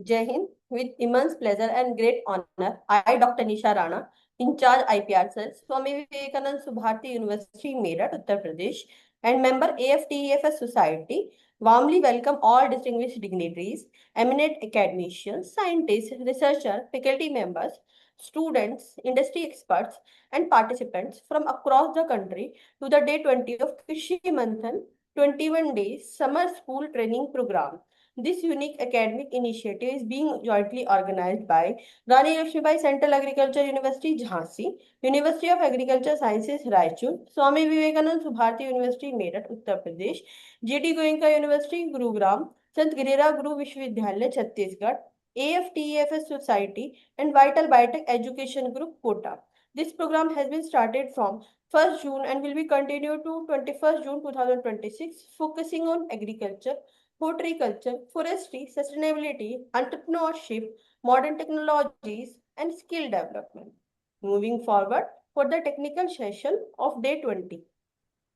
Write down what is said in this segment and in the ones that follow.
Jai Hind. With immense pleasure and great honor, I, Dr. Nisha Rana, in charge IPR Cell, Swami Vivekanand Subharti University, Meerut, Uttar Pradesh, and member AFTEFS Society, warmly welcome all distinguished dignitaries, eminent academicians, scientists, researchers, faculty members, students, industry experts, and participants from across the country to the Day 20 of Krishi Manthan 21 Days Summer School Training Program. This unique academic initiative is being jointly organized by Rani Lakshmibai Central Agriculture University, Jhansi, University of Agriculture Sciences, Raichur, Swami Vivekanand Subharti University, Meerut, Uttar Pradesh, J.D. Goenka University, Gurugram, Sant Girira Guru Vishwavidyalaya, Chhattisgarh, AFTEFS Society, and Vital Biotech Education Group, Kota. This program has been started from 1st June and will be continued to 21st June 2026, focusing on agriculture, horticulture, forestry, sustainability, entrepreneurship, modern technologies, and skill development. Moving forward for the technical session of day 20.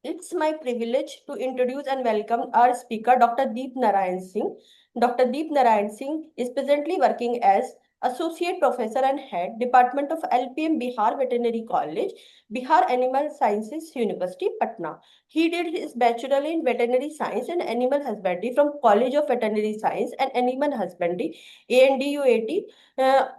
It's my privilege to introduce and welcome our speaker, Dr. Deep Narayan Singh. Dr. Deep Narayan Singh is presently working as Associate Professor and Head, Department of LPM Bihar Veterinary College, Bihar Animal Sciences University, Patna. He did his Bachelor in Veterinary Science and Animal Husbandry from College of Veterinary Science and Animal Husbandry, ANDUAT,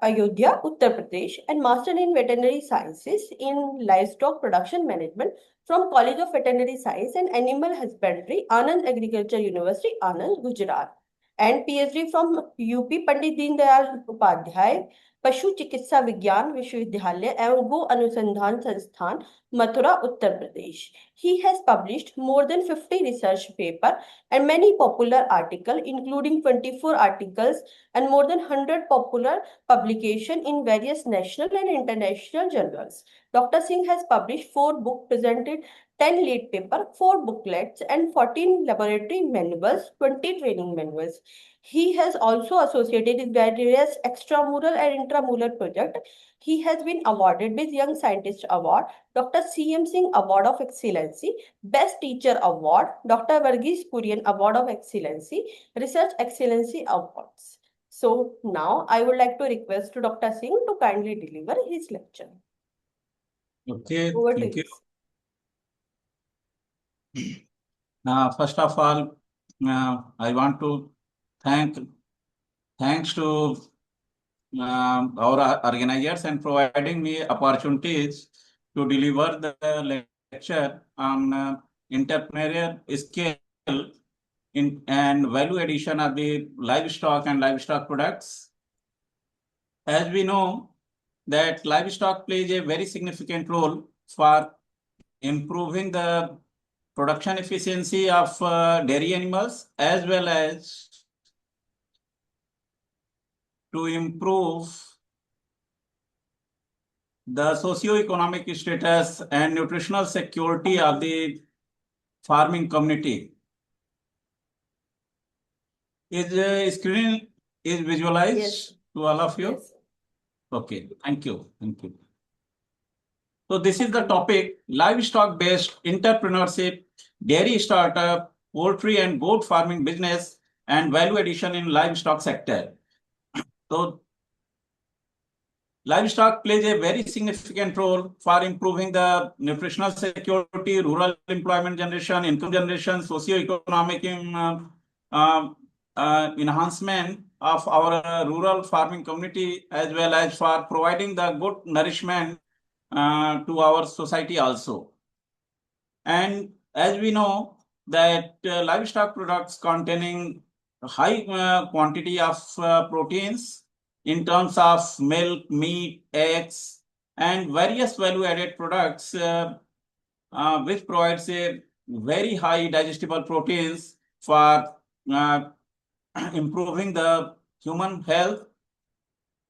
Ayodhya, Uttar Pradesh, and Master in Veterinary Sciences in Livestock Production Management from College of Veterinary Science and Animal Husbandry, Anand Agriculture University, Anand, Gujarat, and PhD from UP Pandit Deen Dayal Upadhyay पशु चिकित्सा विज्ञान विश्वविद्यालय एवं गो अनुसंधान संस्थान Mathura Uttar Pradesh. He has published more than 50 research papers and many popular articles, including 24 articles and more than 100 popular publications in various national and international journals. Dr. Singh has published 4 books, presented 10 lead papers, 4 booklets, and 14 laboratory manuals, 20 training manuals. He has also associated with various extramural and intramural projects. He has been awarded with Young Scientist Award, Dr. C.M. Singh Award of Excellency, Best Teacher Award, Dr. Varghese Kurian Award of Excellency, Research Excellency Awards. So now I would like to request to Dr. Singh to kindly deliver his lecture. Okay, Over to thank you. First of all, I want to thanks to our organizers and providing me opportunities to deliver the lecture on entrepreneurial skill and value addition of the livestock and livestock products. As we know that livestock plays a very significant role for improving the production efficiency of dairy animals as well as to improve the socio-economic status and nutritional security of the farming community. Is screen is visualized? Yes. To all of you? Yes. Okay, thank you. Thank you. So this is the topic: livestock-based entrepreneurship, dairy startup, poultry and goat farming business, and value addition in livestock sector. So livestock plays a very significant role for improving the nutritional security, rural employment generation, income generation, socio-economic enhancement of our rural farming community, as well as for providing the good nourishment to our society also. And as we know that livestock products containing high quantity of proteins in terms of milk, meat, eggs, and various value-added products which provides a very high digestible proteins for improving the human health.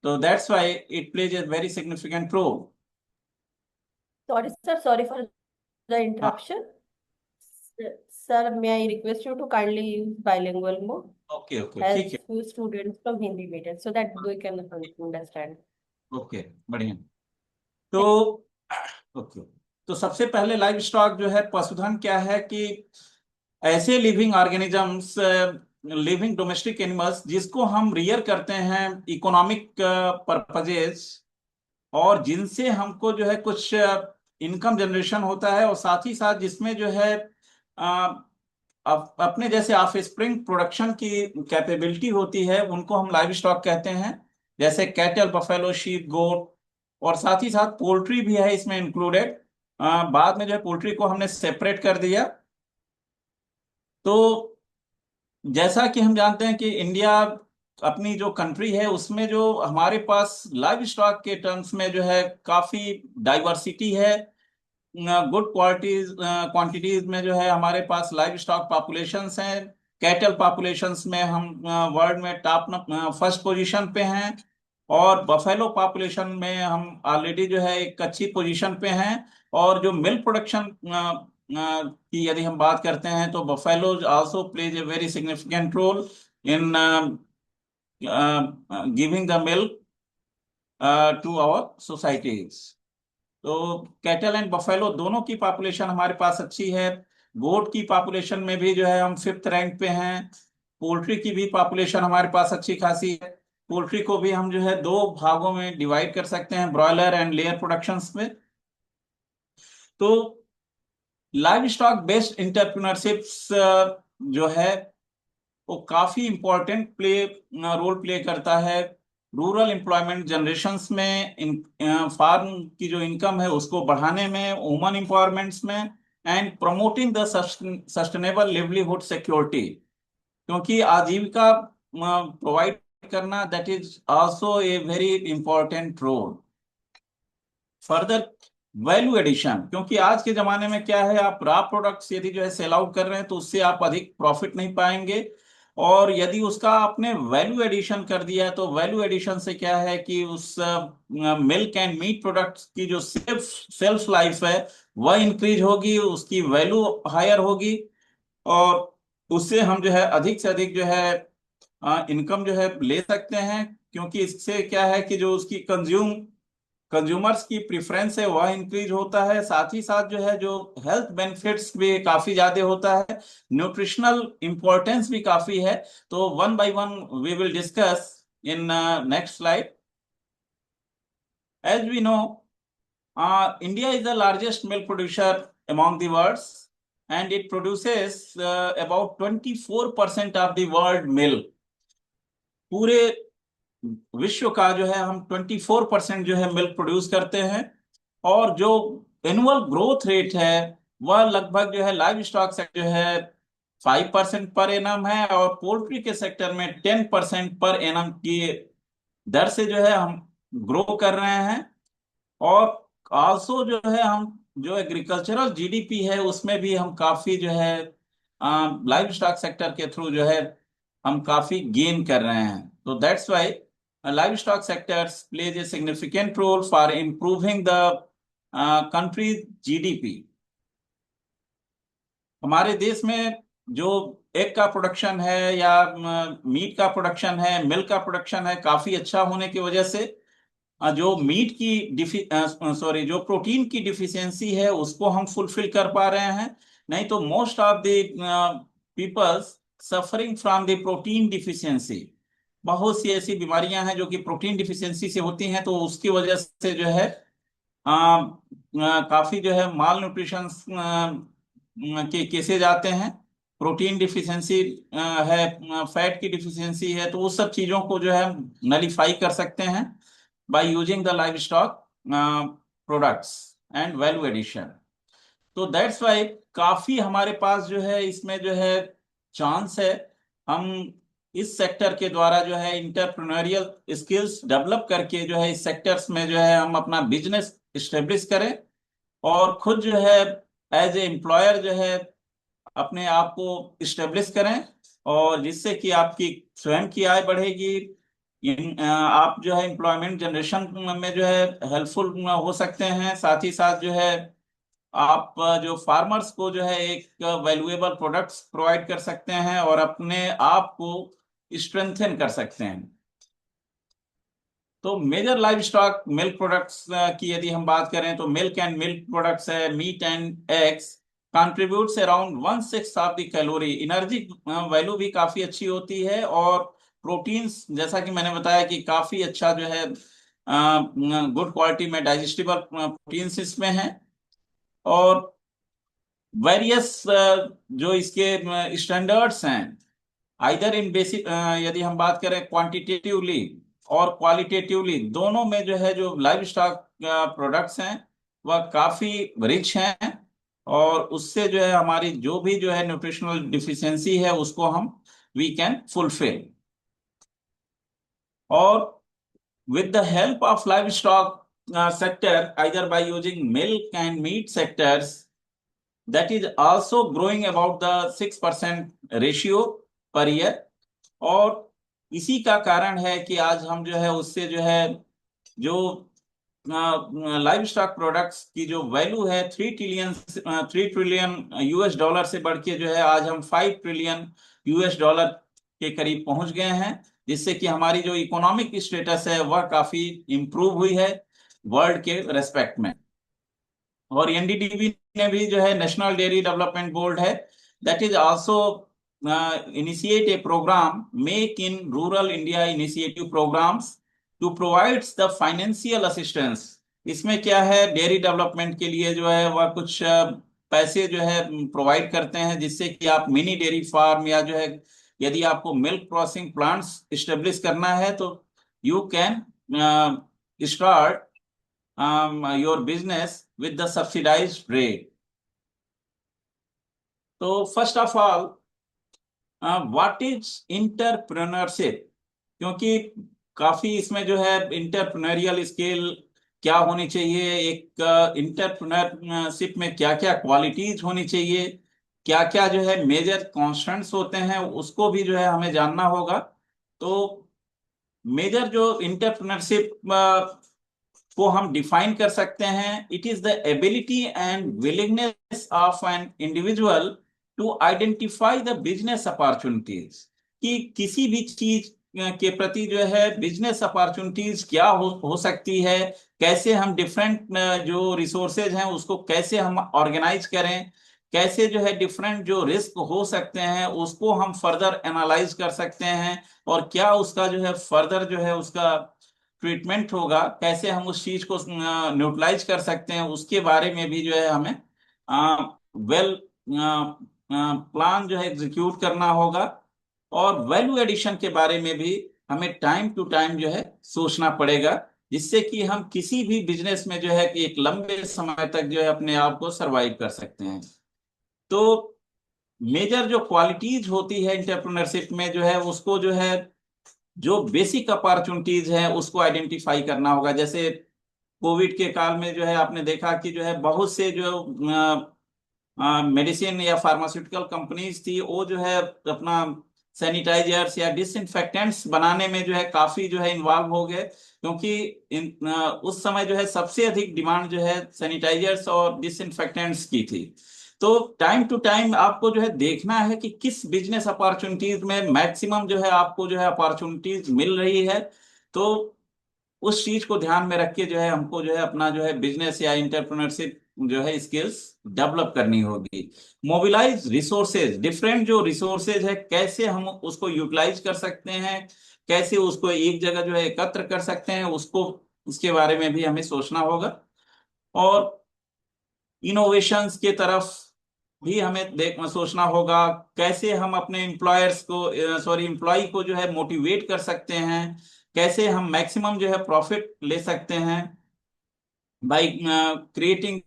So that's why it plays a very significant role. Sorry, sir. Sorry for the interruption. Sir, may I request you to kindly use bilingual mode? Okay, okay. As few students from Hindi medium, so that we can understand. Okay, बढ़िया. तो okay, तो सबसे पहले live stock जो है पशुधन क्या है कि ऐसे living organisms living domestic animals जिसको हम रियर करते हैं इकोनॉमिक पर्पजेज, और जिनसे हमको जो है कुछ इनकम जनरेशन होता है, और साथ ही साथ जिसमें जो है अपने जैसे ऑफ स्प्रिंग प्रोडक्शन की कैपेबिलिटी होती है, उनको हम लाइव स्टॉक कहते हैं। जैसे कैटल, बफेलो, शीप, गोट, और साथ ही साथ पोल्ट्री भी है इसमें इंक्लूडेड। बाद में जो है पोल्ट्री को हमने सेपरेट कर दिया। तो जैसा कि हम जानते हैं कि इंडिया अपनी जो कंट्री है उसमें जो हमारे पास लाइव स्टॉक के टर्म्स में जो है काफी डाइवर्सिटी है। गुड क्वालिटीज क्वांटिटीज में जो है हमारे पास लाइव स्टॉक पॉपुलेशंस हैं। कैटल पॉपुलेशंस में हम वर्ल्ड में टॉप फर्स्ट पोजीशन पे हैं, और बफेलो पॉपुलेशन में हम ऑलरेडी जो है एक अच्छी पोजीशन पे हैं। और जो मिल्क प्रोडक्शन की यदि हम बात करते हैं तो buffalo also plays a very significant role in giving the milk to our societies. तो कैटल एंड बफेलो दोनों की पॉपुलेशन हमारे पास अच्छी है। गोट की पॉपुलेशन में भी जो है हम 5th रैंक पे हैं। पोल्ट्री की भी पॉपुलेशन हमारे पास अच्छी खासी है। पोल्ट्री को भी हम जो है दो भागों में डिवाइड कर सकते हैं, ब्रॉयलर एंड लेयर प्रोडक्शंस में। तो लाइव स्टॉक बेस्ड इंटरप्रेन्योरशिप्स जो है वो काफी इंपॉर्टेंट रोल प्ले करता है रूरल एम्प्लॉयमेंट जनरेशन्स में, फार्म की जो इनकम है उसको बढ़ाने में, वुमन एम्पावरमेंट्स में, and promoting the sustainable livelihood security. क्योंकि आजीविका प्रोवाइड करना, that is also a very important role. Further value addition, क्योंकि आज के जमाने में क्या है, आप रॉ प्रोडक्ट्स यदि जो है सेल आउट कर रहे हैं तो उससे आप अधिक प्रॉफिट नहीं पाएंगे। और यदि उसका आपने वैल्यू एडिशन कर दिया तो वैल्यू एडिशन से क्या है कि उस मिल्क एंड मीट प्रोडक्ट्स की जो सेल्फ लाइफ है वह इंक्रीज होगी, उसकी वैल्यू हायर होगी, और उससे हम जो है अधिक से अधिक जो है इनकम जो है ले सकते हैं। क्योंकि इससे क्या है कि जो उसकी कंज्यूमर्स की प्रेफरेंस है वह इंक्रीज होता है। साथ ही साथ जो है जो हेल्थ बेनिफिट्स भी काफी ज्यादा होता है, न्यूट्रिशनल इंपॉर्टेंस भी काफी है। तो one by one we will discuss in next slide. As we know, India is the largest milk producer among the world, and it produces about 24% of the world milk. पूरे विश्व का जो है हम 24% जो है मिल्क प्रोड्यूस करते हैं। और जो एनुअल ग्रोथ रेट है वह लगभग जो है लाइव स्टॉक से जो है 5% पर एनम है, और पोल्ट्री के सेक्टर में 10% पर एनम की दर से जो है हम ग्रो कर रहे हैं। और आल्सो जो है हम जो एग्रीकल्चरल जीडीपी है उसमें भी हम काफी जो है लाइव स्टॉक सेक्टर के थ्रू जो है हम काफी गेन कर रहे हैं। तो that's why livestock sectors plays a significant role for improving the country's GDP. हमारे देश में जो एग का प्रोडक्शन है या मीट का प्रोडक्शन है, मिल्क का प्रोडक्शन है, काफी अच्छा होने की वजह से जो मीट की जो प्रोटीन की डिफिशियंसी है उसको हम फुलफिल कर पा रहे हैं। नहीं तो most of the peoples suffering from the protein deficiency, बहुत सी ऐसी बीमारियां हैं जो कि प्रोटीन डिफिशियंसी से होती हैं। तो उसकी वजह से जो है काफी जो है माल न्यूट्रिशन के केसेज आते हैं। प्रोटीन डिफिशियंसी है, फैट की डिफिशियंसी है, तो उस सब चीजों को जो है नलीफाई कर सकते हैं by using the livestock products and value addition. तो दैट्स वाई काफी हमारे पास जो है इसमें जो है चांस है हम इस सेक्टर के द्वारा जो है इंटरप्रेन्योरियल स्किल्स डेवलप करके जो है इस सेक्टर्स में जो है हम अपना बिजनेस इस्टेब्लिश करें, और खुद जो है एज ए एम्प्लॉयर जो है अपने आप को इस्टेब्लिश करें, और जिससे कि आपकी स्वयं की आय बढ़ेगी। आप जो है एम्प्लॉयमेंट जनरेशन में जो है हेल्पफुल हो सकते हैं। साथ ही साथ जो है आप जो फार्मर्स को जो है एक वैल्यूएबल प्रोडक्ट्स प्रोवाइड कर सकते हैं और अपने आप को स्ट्रेंथन कर सकते हैं। तो major livestock milk products की यदि हम बात करें तो मिल्क एंड मिल्क प्रोडक्ट्स है, meat and eggs contributes around 1/6 of the calorie. Energy value भी काफी अच्छी होती है, और प्रोटीन्स जैसा कि मैंने बताया कि काफी अच्छा जो है गुड क्वालिटी में डाइजेस्टिबल प्रोटीन्स इसमें हैं। और वेरियस जो इसके स्टैंडर्ड्स हैं, आइदर इन बेसिक, यदि हम बात करें क्वांटिटेटिवली और क्वालिटेटिवली, दोनों में जो है जो लाइव स्टॉक प्रोडक्ट्स हैं वह काफी रिच हैं, और उससे जो है हमारी जो भी जो है न्यूट्रिशनल डिफिशियंसी है उसको हम वी कैन फुलफिल। और with the help of livestock sector, either by using milk and meat sectors, that is also growing about the 6% ratio per year। और इसी का कारण है कि आज हम जो है उससे जो है जो लाइव स्टॉक प्रोडक्ट्स की जो वैल्यू है 3 ट्रिलियन यूएस डॉलर से बढ़ के जो है आज हम 5 ट्रिलियन यूएस डॉलर के करीब पहुंच गए हैं, जिससे कि हमारी जो इकोनॉमिक स्टेटस है वह काफी इंप्रूव हुई है वर्ल्ड के रेस्पेक्ट में। और एनडीडीबी ने भी जो है नेशनल डेयरी डेवलपमेंट बोर्ड है, that is also initiate a programme make in rural India initiative programmes to provides the financial assistance. इसमें क्या है, डेयरी डेवलपमेंट के लिए जो है वह कुछ पैसे जो है प्रोवाइड करते हैं, जिससे कि आप मिनी डेयरी फार्म या जो है यदि आपको मिल्क प्रोसेसिंग प्लांट्स स्टेब्लिश करना है तो you can start your business with the subsidized rate। तो first of all what is entrepreneurship, क्योंकि काफी इसमें जो है इंटरप्रेन्योरियल स्किल क्या होनी चाहिए, एक इंटरप्रेन्योरशिप में क्या क्या क्वालिटीज होनी चाहिए, क्या क्या जो है मेजर कॉन्स्टेंट्स होते हैं, उसको भी जो है हमें जानना होगा। तो मेजर जो इंटरप्रेन्योरशिप को हम डिफाइन कर सकते हैं, it is the ability and willingness of an individual to identify the business opportunities, कि किसी भी चीज के प्रति जो है बिजनेस अपॉर्चुनिटीज क्या हो सकती है, कैसे हम डिफरेंट जो रिसोर्सेज हैं उसको कैसे हम ऑर्गेनाइज करें, कैसे जो है डिफरेंट जो रिस्क हो सकते हैं उसको हम फर्दर एनालाइज कर सकते हैं, और क्या उसका जो है फर्दर जो है उसका ट्रीटमेंट होगा, कैसे हम उस चीज को न्यूट्रलाइज कर सकते हैं, उसके बारे में भी जो है हमें वेल प्लान जो है एग्जीक्यूट करना होगा। और वैल्यू एडिशन के बारे में भी हमें टाइम टू टाइम जो है सोचना पड़ेगा, जिससे कि हम किसी भी बिजनेस में जो है कि एक लंबे समय तक जो है अपने आप को सरवाइव कर सकते हैं। तो मेजर जो क्वालिटीज होती है इंटरप्रेन्योरशिप में जो है उसको जो है जो बेसिक अपॉर्चुनिटीज हैं उसको आइडेंटिफाई करना होगा। जैसे कोविड के काल में जो है आपने देखा कि जो है बहुत से जो मेडिसिन या फार्मास्यूटिकल कंपनीज थी वो जो है अपना सैनिटाइजर्स या डिसइंफेक्टेंट्स बनाने में जो है काफी जो है इन्वॉल्व हो गए, क्योंकि उस समय जो है सबसे अधिक डिमांड जो है सैनिटाइजर्स और डिसइंफेक्टेंट्स की थी। तो टाइम टू टाइम आपको जो है देखना है कि किस बिजनेस अपॉर्चुनिटीज में मैक्सिमम जो है आपको जो है अपॉर्चुनिटीज मिल रही है, तो उस चीज को ध्यान में रख के जो है हमको जो है अपना जो है बिजनेस या इंटरप्रेन्योरशिप जो है स्किल्स डेवलप करनी होगी। मोबिलाइज रिसोर्सेज, डिफरेंट जो रिसोर्सेज है कैसे हम उसको यूटिलाइज कर सकते हैं, कैसे उसको एक जगह जो है एकत्र कर सकते हैं, उसको उसके बारे में भी हमें सोचना होगा। और इनोवेशंस के तरफ भी हमें सोचना होगा, कैसे हम अपने एम्प्लॉयर्स को एम्प्लॉय को जो है मोटिवेट कर सकते हैं, कैसे हम मैक्सिमम जो है प्रॉफिट ले सकते हैं by creating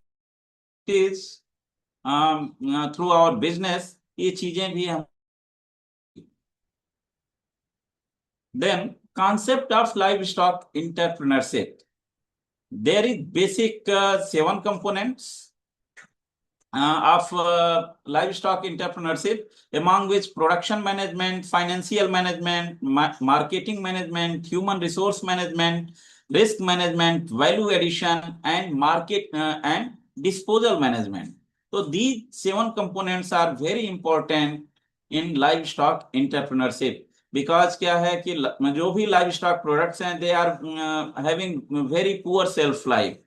through our business, ये चीजें भी हम। Then concept of livestock entrepreneurship, there is basic 7 components of livestock entrepreneurship, among which production management, financial management, marketing management, human resource management, risk management, value addition, and market and disposal management. So these 7 components are very important in livestock entrepreneurship, because क्या है कि जो भी livestock products हैं they are having very poor shelf life।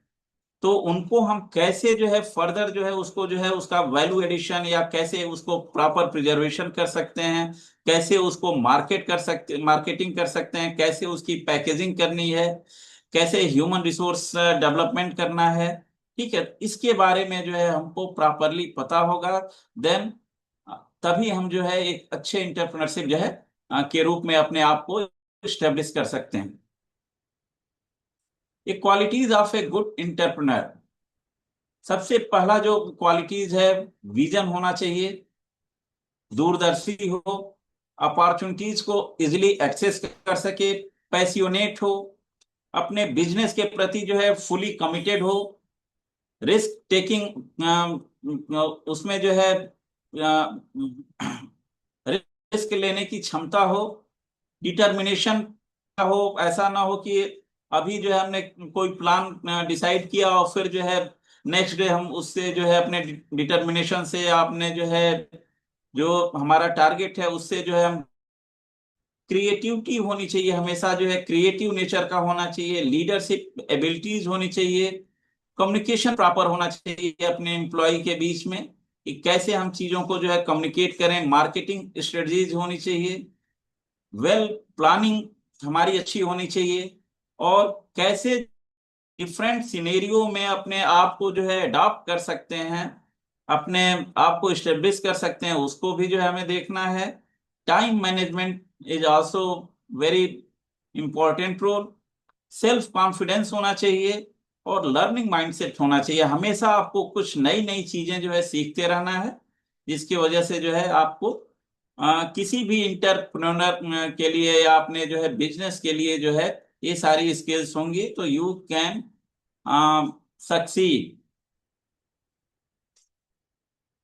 तो उनको हम कैसे जो है फर्दर जो है उसको जो है उसका वैल्यू एडिशन या कैसे उसको प्रॉपर प्रिजर्वेशन कर सकते हैं, कैसे उसको मार्केटिंग कर सकते हैं, कैसे उसकी पैकेजिंग करनी है, कैसे ह्यूमन रिसोर्स डेवलपमेंट करना है। ठीक है, इसके बारे में जो है हमको प्रॉपरली पता होगा। देन तभी हम जो है एक अच्छे इंटरप्रेन्योरशिप जो है के रूप में अपने आप को स्टेब्लिश कर सकते हैं। ये qualities of A good entrepreneur, सबसे पहला जो क्वालिटीज है, विजन होना चाहिए, दूरदर्शी हो, अपॉर्चुनिटीज को इजिली एक्सेस कर सके, पैसियोनेट हो, अपने बिजनेस के प्रति जो है फुली कमिटेड हो, रिस्क टेकिंग उसमें जो है रिस्क लेने की क्षमता हो, डिटर्मिनेशन हो, ऐसा ना हो कि अभी जो है हमने कोई प्लान डिसाइड किया और फिर जो है नेक्स्ट डे हम उससे जो है अपने डिटर्मिनेशन से आपने जो है जो हमारा टारगेट है उससे जो है हम, क्रिएटिविटी होनी चाहिए, हमेशा जो है क्रिएटिव नेचर का होना चाहिए, लीडरशिप एबिलिटीज होनी चाहिए, कम्युनिकेशन प्रॉपर होना चाहिए अपने एम्प्लॉय के बीच में कि कैसे हम चीजों को जो है कम्युनिकेट करें, मार्केटिंग स्ट्रेटजीज होनी चाहिए, वेल प्लानिंग हमारी अच्छी होनी चाहिए, और कैसे डिफरेंट सिनेरियो में अपने आप को जो है अडॉप्ट कर सकते हैं, अपने आप को स्टेब्लिश कर सकते हैं, उसको भी जो है हमें देखना है। Time management is also very important role, self confidence होना चाहिए, और लर्निंग माइंडसेट होना चाहिए। हमेशा आपको कुछ नई नई चीजें जो है सीखते रहना है, जिसकी वजह से जो है आपको किसी भी इंटरप्रेन्योर के लिए या अपने जो है बिजनेस के लिए जो है ये सारी स्किल्स होंगी तो you can succeed.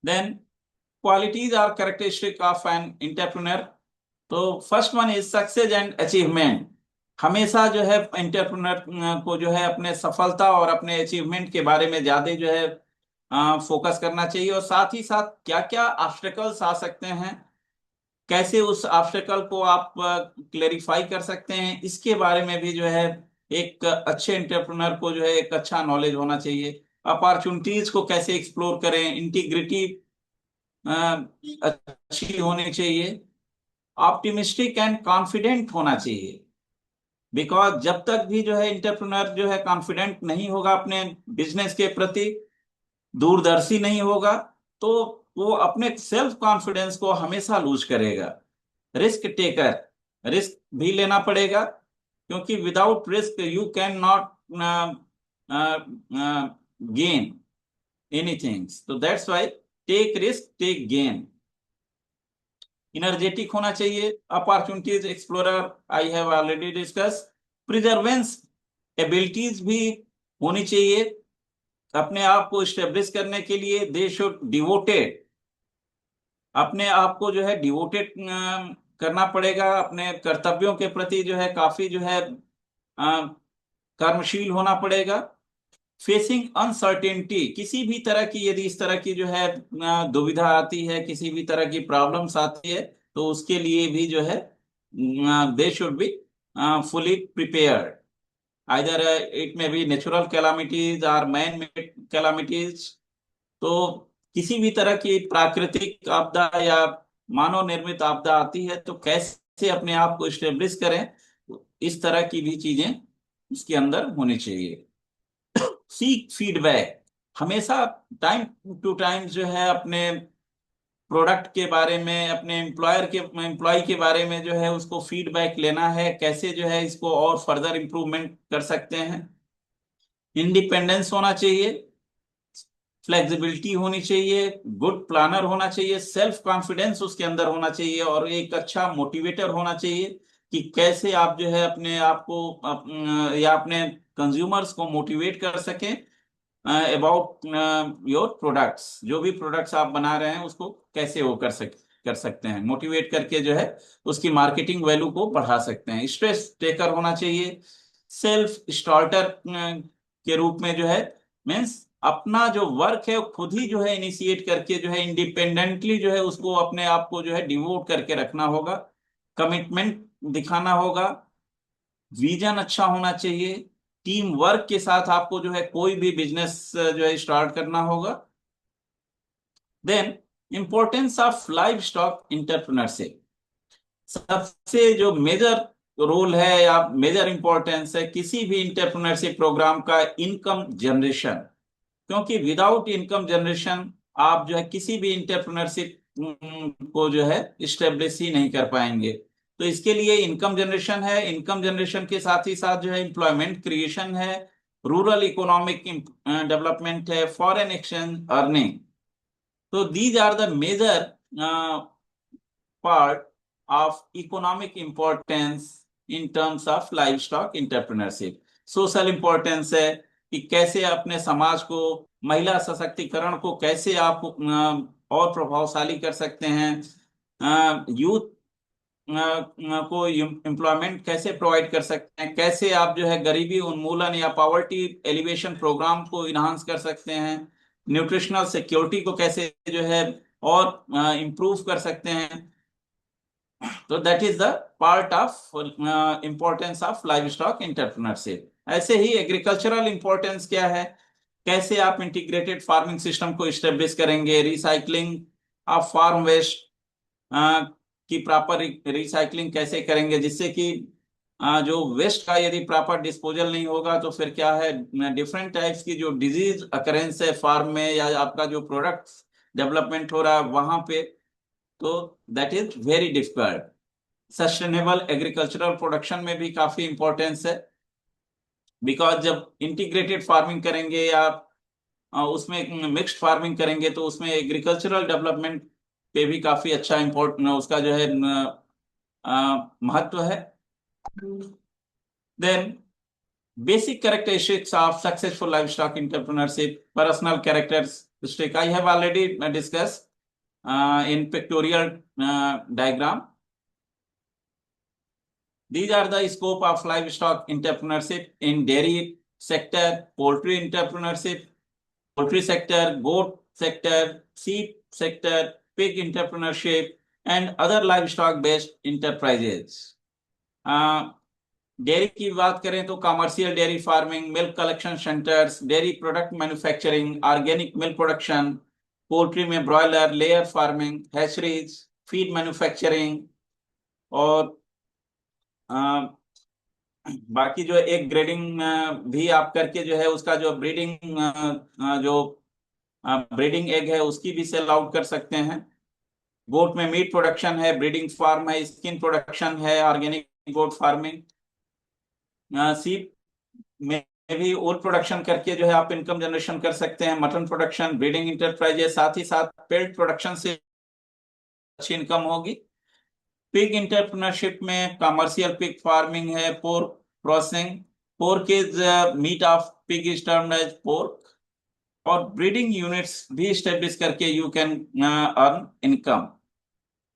Then qualities are characteristic of an entrepreneur. तो first one is success and achievement. हमेशा जो है एंटरप्रेन्योर को जो है अपने सफलता और अपने अचीवमेंट के बारे में ज्यादा जो है फोकस करना चाहिए, और साथ ही साथ क्या क्या ऑब्स्टेकल्स आ सकते हैं, कैसे उस ऑब्स्टेकल को आप क्लेरिफाई कर सकते हैं, इसके बारे में भी जो है एक अच्छे एंटरप्रेन्योर को जो है एक अच्छा नॉलेज होना चाहिए। अपॉर्चुनिटीज को कैसे एक्सप्लोर करें, इंटीग्रिटी अच्छी होनी चाहिए, ऑप्टिमिस्टिक एंड कॉन्फिडेंट होना चाहिए। बिकॉज जब तक भी जो है इंटरप्रेन्योर जो है कॉन्फिडेंट नहीं होगा अपने बिजनेस के प्रति, दूरदर्शी नहीं होगा, तो वो अपने सेल्फ कॉन्फिडेंस को हमेशा लूज करेगा। रिस्क टेकर, रिस्क भी लेना पड़ेगा, क्योंकि without risk you can not gain anything, तो that's why take risk take gain. Energetic होना चाहिए, opportunities explorer I have already discuss. Perseverance abilities भी होनी चाहिए, अपने आप को स्टेब्लिश करने के लिए दे शुड डिवोटेड, अपने आप को जो है डिवोटेड करना पड़ेगा, अपने कर्तव्यों के प्रति जो है काफी जो है कर्मशील होना पड़ेगा। फेसिंग अनसर्टेनिटी, किसी भी तरह की यदि इस तरह की जो है दुविधा आती है, किसी भी तरह की प्रॉब्लम्स आती है, तो उसके लिए भी जो है they should be fully prepared. Either it में बी नेचुरल कैलामिटीज और मैन मेड कैलामिटीज। तो किसी भी तरह की प्राकृतिक आपदा या मानव निर्मित आपदा आती है तो कैसे अपने आप को स्टेब्लिश करें, इस तरह की भी चीजें उसके अंदर होनी चाहिए। सीक फीडबैक, हमेशा टाइम टू टाइम जो है अपने प्रोडक्ट के बारे में, अपने एम्प्लॉय के बारे में जो है उसको फीडबैक लेना है, कैसे जो है इसको और फर्दर इम्प्रूवमेंट कर सकते हैं। इंडिपेंडेंस होना चाहिए, फ्लेक्सिबिलिटी होनी चाहिए, गुड प्लानर होना चाहिए, सेल्फ कॉन्फिडेंस उसके अंदर होना चाहिए, और एक अच्छा मोटिवेटर होना चाहिए कि कैसे आप जो है अपने आप को या अपने कंज्यूमर्स को मोटिवेट कर सकें अबाउट योर प्रोडक्ट्स। जो भी प्रोडक्ट्स आप बना रहे हैं उसको कैसे वो कर सकते हैं, मोटिवेट करके जो है उसकी मार्केटिंग वैल्यू को बढ़ा सकते हैं। स्ट्रेस टेकर होना चाहिए, सेल्फ स्टार्टर के रूप में जो है मीन्स अपना जो वर्क है वो खुद ही जो है इनिशिएट करके जो है इंडिपेंडेंटली जो है उसको अपने आप को जो है डिवोट करके रखना होगा, कमिटमेंट दिखाना होगा, विजन अच्छा होना चाहिए, टीम वर्क के साथ आपको जो है कोई भी बिजनेस जो है स्टार्ट करना होगा। Then importance of livestock entrepreneurship, सबसे जो मेजर रोल है या मेजर इंपॉर्टेंस है किसी भी इंटरप्रेन्योरशिप प्रोग्राम का, इनकम जनरेशन। क्योंकि विदाउट इनकम जनरेशन आप जो है किसी भी इंटरप्रेन्योरशिप को जो है इस्टेब्लिश ही नहीं कर पाएंगे। तो इसके लिए इनकम जनरेशन है, इनकम जनरेशन के साथ ही साथ जो है एम्प्लॉयमेंट क्रिएशन है, रूरल इकोनॉमिक डेवलपमेंट है, फॉरेन एक्सचेंज अर्निंग। तो these are the major part of economic importance in terms of livestock entrepreneurship। Social importance है कि कैसे अपने समाज को, महिला सशक्तिकरण को कैसे आप और प्रभावशाली कर सकते हैं, यूथ को एम्प्लॉयमेंट कैसे प्रोवाइड कर सकते हैं, कैसे आप जो है गरीबी उन्मूलन या पॉवर्टी एलिवेशन प्रोग्राम को इन्हांस कर सकते हैं, न्यूट्रिशनल सिक्योरिटी को कैसे जो है और इम्प्रूव कर सकते हैं। तो that is the part of importance of livestock entrepreneurship. ऐसे ही एग्रीकल्चरल इंपॉर्टेंस क्या है, कैसे आप इंटीग्रेटेड फार्मिंग सिस्टम को इस्टेब्लिश करेंगे, रिसाइकलिंग ऑफ फार्म वेस्ट की प्रॉपर रिसाइकलिंग कैसे करेंगे, जिससे कि जो वेस्ट का यदि प्रॉपर डिस्पोजल नहीं होगा तो फिर क्या है, डिफरेंट टाइप्स की जो डिजीज अकरेंस है फार्म में या आपका जो प्रोडक्ट डेवलपमेंट हो रहा है वहां पे, तो that is very difficult. Sustainable agricultural production में भी काफी इंपॉर्टेंस है, बिकॉज जब इंटीग्रेटेड फार्मिंग करेंगे या उसमें मिक्स्ड फार्मिंग करेंगे तो उसमें एग्रीकल्चरल डेवलपमेंट पे भी काफी अच्छा इम्पोर्ट उसका जो है महत्व है। Then basic characteristics of successful livestock entrepreneurship, personal characteristic I have already discuss in pictorial diagram. These are the scope of livestock entrepreneurship in dairy sector, poultry entrepreneurship, poultry sector, goat sector, sheep sector, pig entrepreneurship, and other livestock based enterprises. Dairy की बात करें तो commercial dairy farming, milk collection centres, dairy product manufacturing, organic milk production, poultry में broiler, layer farming, hatcheries, feed manufacturing, और बाकी जो एक grading भी आप करके जो है उसका जो ब्रीडिंग एग है उसकी भी सेल आउट कर सकते हैं। गोट में मीट प्रोडक्शन है, ब्रीडिंग फार्म है, स्किन प्रोडक्शन है, ऑर्गेनिक गोट फार्मिंग। सीप में भी ओल प्रोडक्शन करके जो है आप इनकम जनरेशन कर सकते हैं, मटन प्रोडक्शन, ब्रीडिंग इंटरप्राइजेस, साथ ही साथ पेल्ट प्रोडक्शन से अच्छी इनकम होगी। पिग इंटरप्रेन्योरशिप में कमर्शियल पिग फार्मिंग है, pork processing, pork is meat of pig is termed as pork, और ब्रीडिंग यूनिट्स भी स्टेब्लिश करके you can earn income.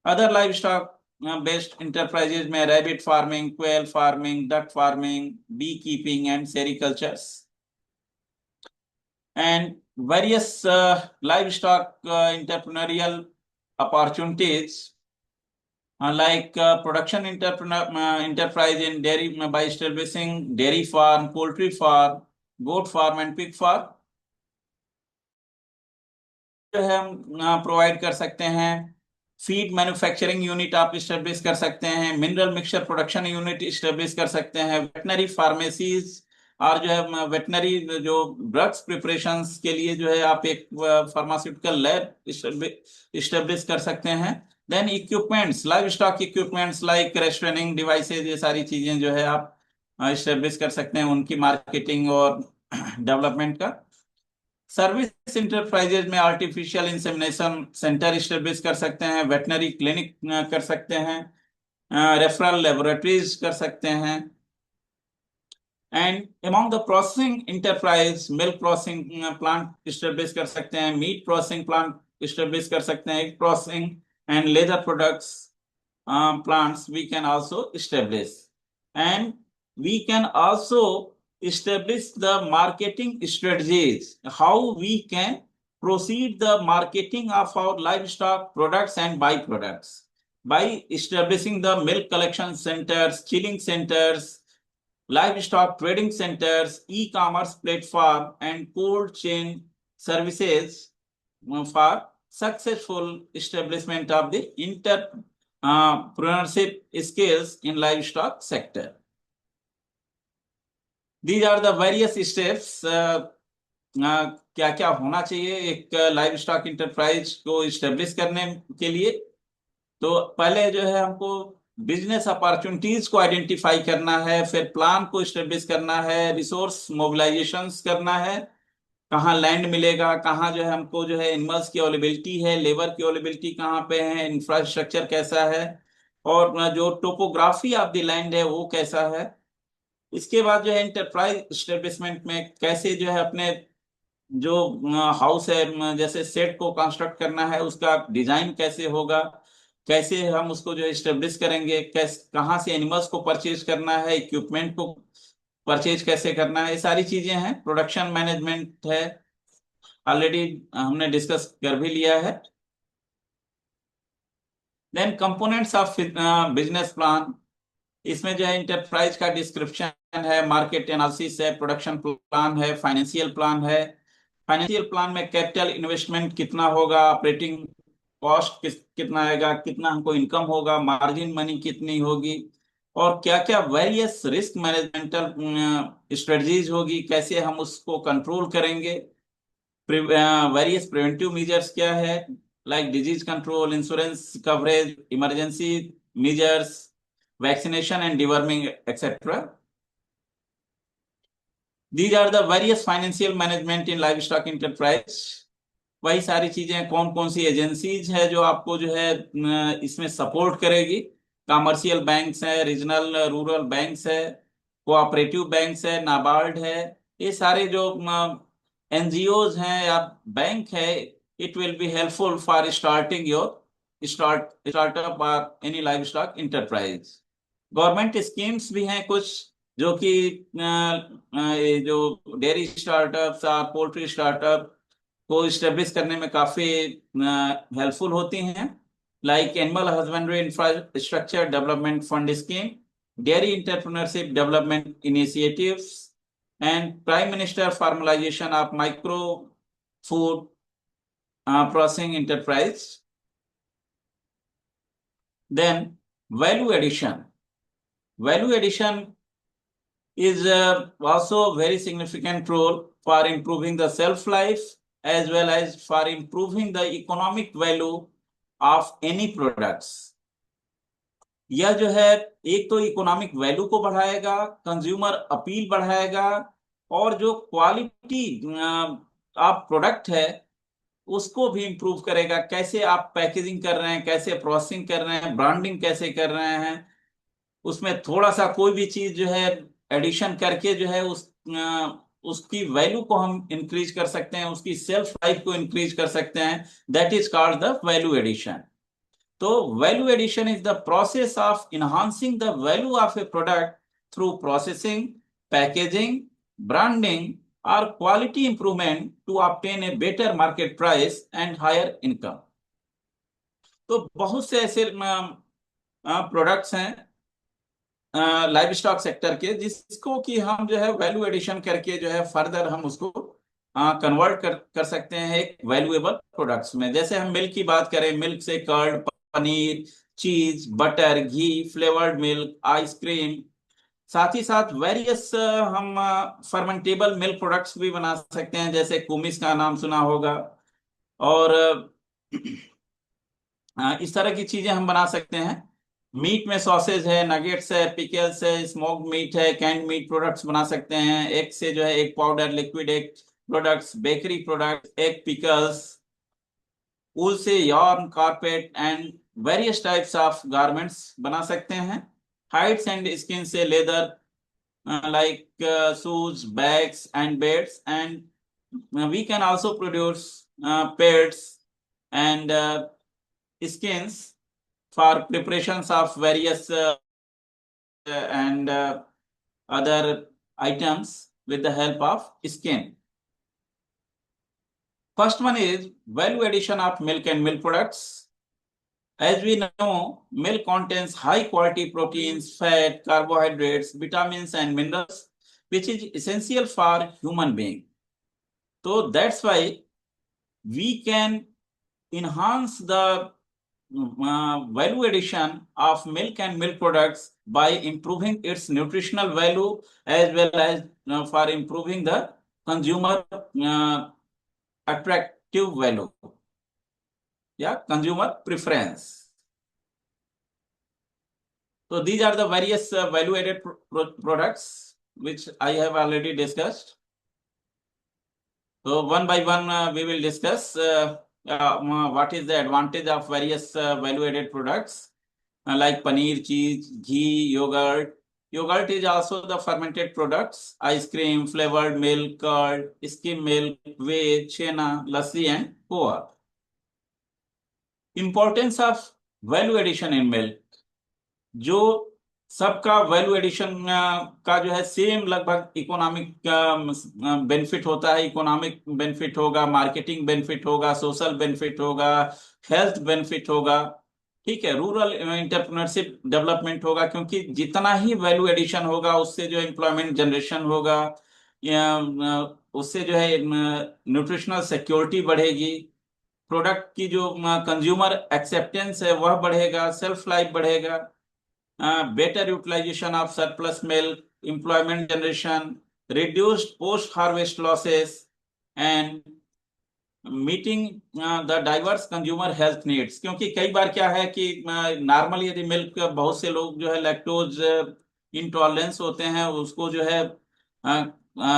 Other livestock based enterprises में rabbit farming, quail farming, duck farming, bee keeping and sericultures, and various livestock entrepreneurial opportunities like production enterprise in dairy by establishing dairy farm, poultry farm, goat farm and pig farm जो है हम provide कर सकते हैं। Feed manufacturing unit आप establish कर सकते हैं, mineral mixture production unit establish कर सकते हैं, वेटनरी फार्मेसीज और जो है वेटनरी जो ड्रग्स प्रिपरेशंस के लिए जो है आप एक फार्मास्यूटिकल लैब स्टेब्लिश कर सकते हैं। Then equipments, livestock equipments like restraining devices, ये सारी चीजें जो है आप स्टेब्लिश कर सकते हैं, उनकी मार्केटिंग और डेवलपमेंट का। सर्विस इंटरप्राइजेज में आर्टिफिशियल इंसेमिनेशन सेंटर स्टेब्लिश कर सकते हैं, वेटनरी क्लिनिक कर सकते हैं, रेफरल लेबोरेटरीज कर सकते हैं, and among the processing enterprise milk processing plant establish कर सकते हैं, मीट प्रोसेसिंग प्लांट स्टेब्लिश कर सकते हैं, egg processing and leather products plants we can also establish, and we can also establish the marketing strategies, how we can proceed the marketing of our livestock products and byproducts by establishing the milk collection centers, chilling centers, livestock trading centers, e-commerce platform, and cold chain services for successful establishment of the entrepreneurship skills in livestock sector. These are the various steps. क्या क्या होना चाहिए एक live stock enterprise को establish करने के लिए। तो पहले जो है हमको बिजनेस अपॉर्चुनिटीज को आइडेंटिफाई करना है, फिर प्लान को इस्टेब्लिश करना है, रिसोर्स मोबिलाइजेशन करना है, कहाँ लैंड मिलेगा, कहाँ जो है हमको जो है एनिमल्स की अवेलेबिलिटी है, लेबर की अवेलेबिलिटी कहाँ पे है, इंफ्रास्ट्रक्चर कैसा है, और जो टोपोग्राफी ऑफ द लैंड है वो कैसा है। इसके बाद जो है एंटरप्राइज इस्टेब्लिशमेंट में कैसे जो है अपने जो हाउस है जैसे सेट को कंस्ट्रक्ट करना है, उसका डिजाइन कैसे होगा, कैसे हम उसको जो इस्टेब्लिश करेंगे, कैसे कहाँ से एनिमल्स को परचेज करना है, इक्विपमेंट को परचेज कैसे करना है, ये सारी चीजें हैं। प्रोडक्शन मैनेजमेंट है, ऑलरेडी हमने डिस्कस कर भी लिया है। Then components of business plan, इसमें जो है इंटरप्राइज का डिस्क्रिप्शन है, मार्केट एनालिसिस है, प्रोडक्शन प्लान है, फाइनेंशियल प्लान है। फाइनेंशियल प्लान में कैपिटल इन्वेस्टमेंट कितना होगा, ऑपरेटिंग कॉस्ट कितना आएगा, कितना हमको इनकम होगा, मार्जिन मनी कितनी होगी, और क्या क्या वेरियस रिस्क मैनेजमेंटल स्ट्रेटजीज होगी, कैसे हम उसको कंट्रोल करेंगे। वेरियस प्रिवेंटिव मेजर्स क्या है, like disease control, insurance coverage, emergency measures, vaccination and deworming, etc. These are the various financial management in livestock enterprise. वही सारी चीजें, कौन कौन सी एजेंसीज है जो आपको जो है इसमें सपोर्ट करेगी। कमर्शियल बैंक्स है, रीजनल रूरल बैंक्स है, कोऑपरेटिव बैंक्स है, नाबार्ड है, ये सारे जो एनजीओज हैं या बैंक है, it will be helpful for starting your startup और any livestock enterprise. Government schemes भी हैं कुछ जो कि ये जो डेयरी स्टार्टअप्स और पोल्ट्री स्टार्टअप को इस्टेब्लिश करने में काफी हेल्पफुल होती हैं, like animal husbandry infrastructure development fund scheme, dairy entrepreneurship development initiatives, and prime minister formalisation of micro food processing enterprise. Then value addition, value addition is also a very significant role for improving the shelf life as well as for improving the economic value of any products. यह जो है एक तो economic value को बढ़ाएगा, consumer appeal बढ़ाएगा, और जो क्वालिटी ऑफ प्रोडक्ट है उसको भी इंप्रूव करेगा। कैसे आप पैकेजिंग कर रहे हैं, कैसे प्रोसेसिंग कर रहे हैं, ब्रांडिंग कैसे कर रहे हैं, उसमें थोड़ा सा कोई भी चीज जो है एडिशन करके जो है उसकी वैल्यू को हम इंक्रीज कर सकते हैं, उसकी सेल्फ लाइफ को इंक्रीज कर सकते हैं। That is called the value addition. तो value addition is the process of enhancing the value of a product through processing, packaging, branding और quality improvement to obtain a better market price and higher income. तो बहुत से ऐसे products हैं live stock sector के जिसको कि हम जो है वैल्यू एडिशन करके जो है फर्दर हम उसको कन्वर्ट कर सकते हैं एक वैल्यूएबल प्रोडक्ट्स में। जैसे हम मिल्क की बात करें, मिल्क से कर्ड, पनीर, चीज, बटर, घी, फ्लेवर्ड मिल्क, आइसक्रीम, साथ ही साथ वेरियस हम फर्मेंटेबल मिल्क प्रोडक्ट्स भी बना सकते हैं, जैसे कुमिस का नाम सुना होगा, और इस तरह की चीजें हम बना सकते हैं। मीट में सॉसेज है, नगेट्स है, पिकल्स है, स्मोक्ड मीट है, कैंड मीट प्रोडक्ट्स बना सकते हैं। एग से जो है egg powder, liquid egg products, bakery products, egg pickles, wool से yarn, carpet and various types of garments बना सकते हैं। हाइड्स एंड स्किन से leather like shoes, bags and beds, and we can also produce pads and skins for preparations of various and other items with the help of skin. First one is value addition of milk and milk products. as we know, milk contains high quality proteins, fat, carbohydrates, vitamins, and minerals, which is essential for human being. So that's why we can enhance the value addition of milk and milk products by improving its nutritional value as well as for improving the consumer attractive value. Yeah, consumer preference. So these are the various value added products which I have already discussed. So one by one we will discuss what is the advantage of various value added products like paneer, cheese, ghee, yogurt. Yogurt is also the fermented products, ice cream, flavored milk, curd, skim milk, whey, chena, lassi and poha. Importance of value addition in milk. जो सबका value addition का जो है same लगभग economic benefit होता है। Economic benefit होगा, marketing benefit होगा, सोशल बेनिफिट होगा, हेल्थ बेनिफिट होगा, ठीक है, रूरल एंटरप्रेन्योरशिप डेवलपमेंट होगा, क्योंकि जितना ही वैल्यू एडिशन होगा उससे जो एम्प्लॉयमेंट जनरेशन होगा, उससे जो है न्यूट्रिशनल सिक्योरिटी बढ़ेगी, प्रोडक्ट की जो कंज्यूमर एक्सेप्टेंस है वह बढ़ेगा, सेल्फ लाइफ बढ़ेगा, better utilization of surplus milk, employment generation, reduced post-harvest losses, and meeting the diverse consumer health needs. क्योंकि कई बार क्या है कि नॉर्मली यदि मिल्क, बहुत से लोग जो है लैक्टोज इंटॉलरेंस होते हैं, उसको जो है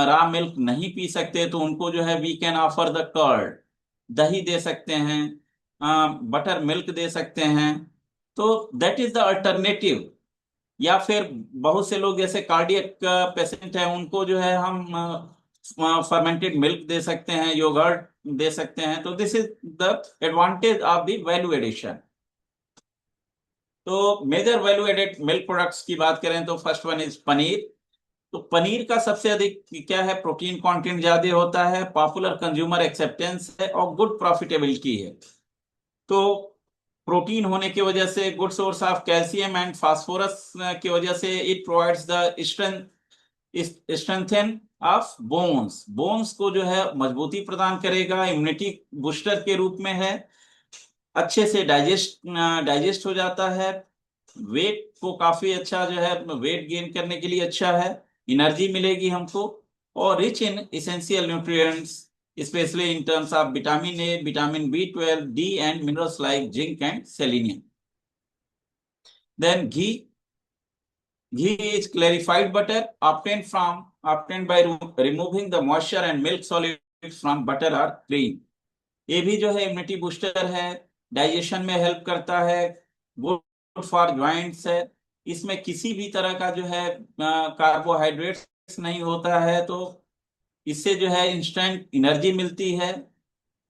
रॉ मिल्क नहीं पी सकते, तो उनको जो है we can offer the curd, दही दे सकते हैं, बटर मिल्क दे सकते हैं, तो दैट इज द अल्टरनेटिव। या फिर बहुत से लोग जैसे कार्डियक पेशेंट है, उनको जो है हम फर्मेंटेड मिल्क दे सकते हैं, योगर्ट दे सकते हैं। तो this is the advantage of the value addition. तो major value added milk products की बात करें तो फर्स्ट वन इज पनीर। तो पनीर का सबसे अधिक क्या है, प्रोटीन कंटेंट ज्यादा होता है, पॉपुलर कंज्यूमर एक्सेप्टेंस है और गुड प्रॉफिटेबिलिटी है। तो प्रोटीन होने की वजह से, good source of calcium and phosphorus की वजह से, it provides the strengthen of bones. Bones को जो है मजबूती प्रदान करेगा, इम्यूनिटी बूस्टर के रूप में है, अच्छे से डाइजेस्ट हो जाता है, वेट को काफी अच्छा जो है वेट गेन करने के लिए अच्छा है, एनर्जी मिलेगी हमको, और rich in essential nutrients especially in terms of vitamin A, vitamin B12, D and minerals like zinc and selenium. Then ghee. Ghee is clarified butter obtained by removing the moisture and milk solids from butter or cream. ये भी जो है immunity booster है, digestion में help करता है, good for joints है, इसमें किसी भी तरह का जो है कार्बोहाइड्रेट्स नहीं होता है, तो इससे जो है इंस्टेंट एनर्जी मिलती है,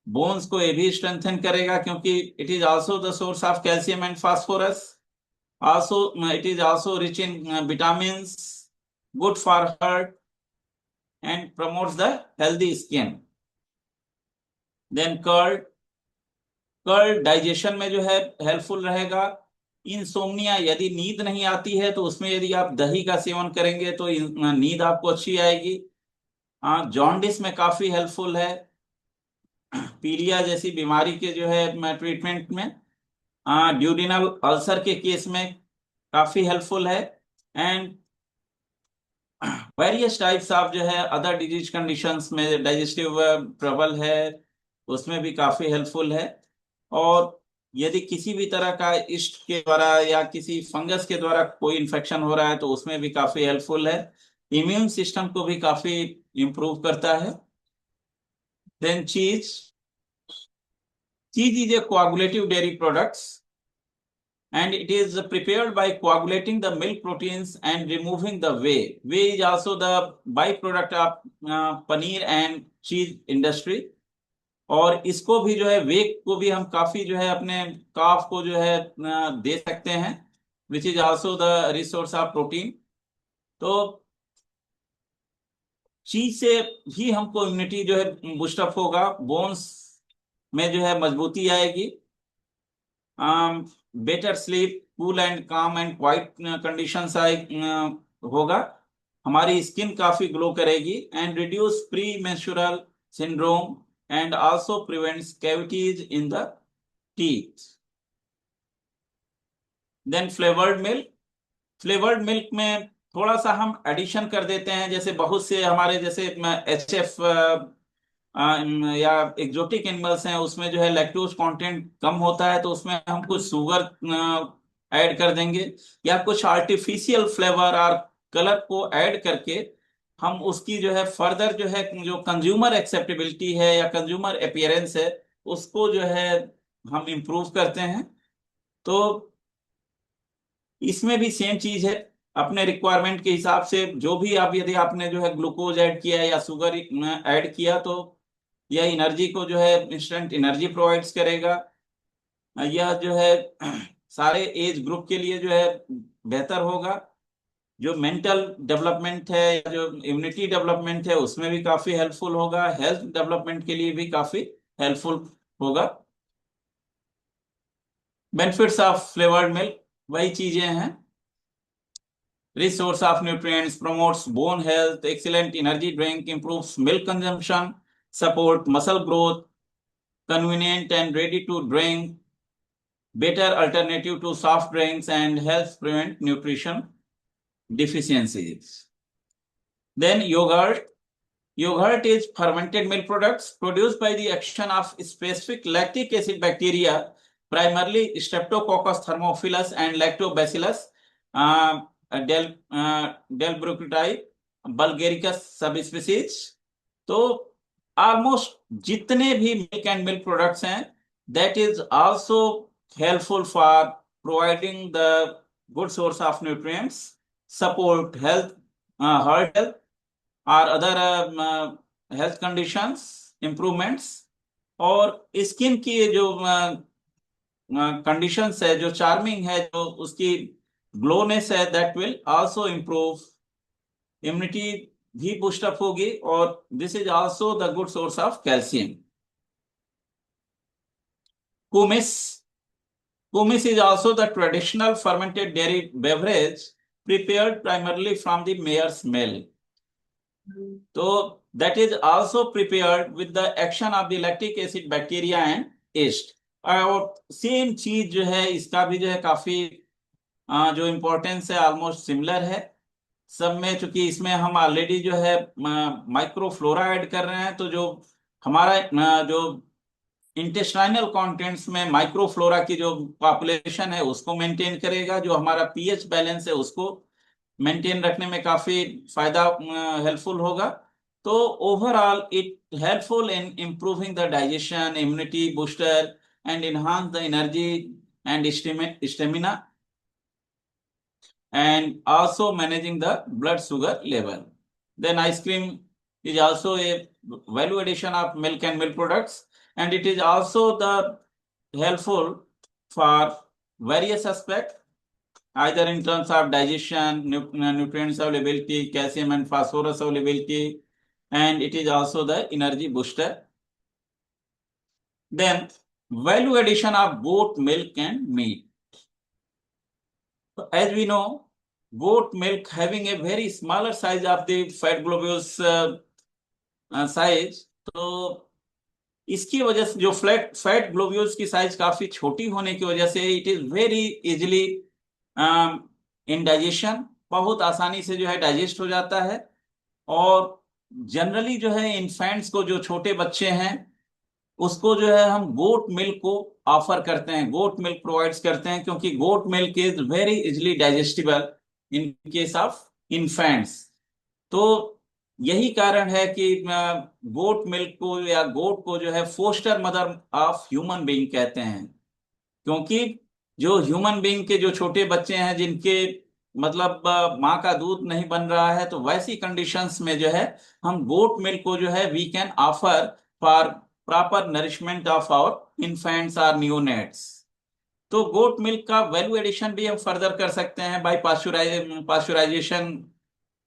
बोन्स को ये भी स्ट्रेंथन करेगा, क्योंकि it is also the source of calcium and phosphorus, also it is also rich in vitamins, good for heart and promotes the healthy skin. Then curd. Curd digestion में जो है हेल्पफुल रहेगा। Insomnia, यदि नींद नहीं आती है तो उसमें यदि आप दही का सेवन करेंगे तो नींद आपको अच्छी आएगी। जॉन्डिस में काफी हेल्पफुल है, पीलिया जैसी बीमारी के जो है ट्रीटमेंट में, ड्यूडिनल अल्सर के केस में काफी हेल्पफुल है, एंड वेरियस टाइप्स ऑफ जो है अदर डिजीज कंडीशंस में, डाइजेस्टिव ट्रबल है उसमें भी काफी हेल्पफुल है। और यदि किसी भी तरह का ईस्ट के द्वारा या किसी फंगस के द्वारा कोई इन्फेक्शन हो रहा है तो उसमें भी काफी हेल्पफुल है, इम्यून सिस्टम को भी काफी इंप्रूव करता है। देन चीज। Cheese is a coagulative dairy products and it is prepared by coagulating the milk proteins and removing the whey. Whey is also the byproduct of paneer and cheese industry. और इसको भी जो है, वे को भी हम काफी जो है अपने काफ को जो है दे सकते हैं, which is also the resource of protein. तो चीज से भी हमको इम्यूनिटी जो है बूस्टअप होगा, बोन्स में जो है मजबूती आएगी, better sleep, cool and calm and quiet conditions होगा, हमारी स्किन काफी ग्लो करेगी, and reduce pre menstrual syndrome and also prevents cavities in the teeth. Then flavoured milk में थोड़ा सा हम एडिशन कर देते हैं, जैसे बहुत से हमारे जैसे HF या एग्जोटिक एनिमल्स हैं, उसमें जो है लैक्टोज कंटेंट कम होता है, तो उसमें हम कुछ शुगर ऐड कर देंगे, या कुछ आर्टिफिशियल फ्लेवर और कलर को ऐड करके हम उसकी जो है फर्दर जो है जो कंज्यूमर एक्सेप्टेबिलिटी है या कंज्यूमर अपीयरेंस है, उसको जो है हम इम्प्रूव करते हैं। तो इसमें भी सेम चीज है, अपने रिक्वायरमेंट के हिसाब से जो भी आप, यदि आपने जो है ग्लूकोज ऐड किया या शुगर ऐड किया, तो यह एनर्जी को जो है इंस्टेंट एनर्जी प्रोवाइड्स करेगा। यह जो है सारे एज ग्रुप के लिए जो है बेहतर होगा। जो मेंटल डेवलपमेंट है या जो इम्यूनिटी डेवलपमेंट है उसमें भी काफी हेल्पफुल होगा, हेल्थ डेवलपमेंट के लिए भी काफी हेल्पफुल होगा। बेनिफिट्स ऑफ फ्लेवर्ड मिल्क वही चीजें हैं, rich source of nutrients, promotes bone health, excellent energy drink, improves milk consumption, support muscle growth, convenient and ready to drink, better alternative to soft drinks, and helps prevent nutrition deficiencies. Then yogurt. Yogurt is fermented milk products produced by the action of specific lactic acid bacteria, primarily Streptococcus thermophilus and Lactobacillus delbrueckii bulgaricus subspecies। तो almost जितने भी milk and milk products हैं, that is also helpful for providing the good source of nutrients, support health, heart health और other health conditions improvements, और skin की जो conditions है, जो चार्मिंग है, जो उसकी ग्लोनेस है, that will also improve, immunity भी बूस्टअप होगी, और this is also the good source of calcium. Kumis kumis is also the traditional fermented dairy beverage prepared primarily from the mare's milk. तो that is also prepared with the action of the lactic acid bacteria and yeast। और same चीज जो है इसका भी जो है काफी जो इम्पोर्टेंस है ऑलमोस्ट सिमिलर है सब में, चूंकि इसमें हम ऑलरेडी जो है माइक्रोफ्लोरा ऐड कर रहे हैं, तो जो हमारा जो इंटेस्टाइनल कंटेंट्स में माइक्रोफ्लोरा की जो पॉपुलेशन है उसको मेंटेन करेगा, जो हमारा पीएच बैलेंस है उसको मेंटेन रखने में काफी फायदा हेल्पफुल होगा। तो overall it helpful in improving the digestion, immunity booster and enhance the energy and stamina, and also managing the blood sugar level. Then ice cream is also a value addition of milk and milk products, and it is also the helpful for various aspects, either in terms of digestion, nutrients availability, calcium and phosphorus availability, and it is also the energy booster. Then value addition of goat milk and meat. So as we know, goat milk having a very smaller size of the fat globules size, तो इसकी वजह से जो fat globules की size काफी छोटी होने की वजह से it is very easily in digestion, बहुत आसानी से जो है डाइजेस्ट हो जाता है। और जनरली जो है इन्फेंट्स को, जो छोटे बच्चे हैं उसको जो है हम गोट मिल्क को ऑफर करते हैं, गोट मिल्क प्रोवाइड्स करते हैं, क्योंकि goat milk is very easily digestible in case of infants. तो यही कारण है कि गोट मिल्क को या गोट को जो है foster mother of human being कहते हैं, क्योंकि जो ह्यूमन बीइंग के जो छोटे बच्चे हैं जिनके मतलब माँ का दूध नहीं बन रहा है, तो वैसी कंडीशंस में जो है हम गोट मिल्क को जो है we can offer for proper nourishment of our infants और न्यूनेट्स। तो गोट मिल्क का वैल्यू एडिशन भी हम फर्दर कर सकते हैं बाय पास्चुराइजेशन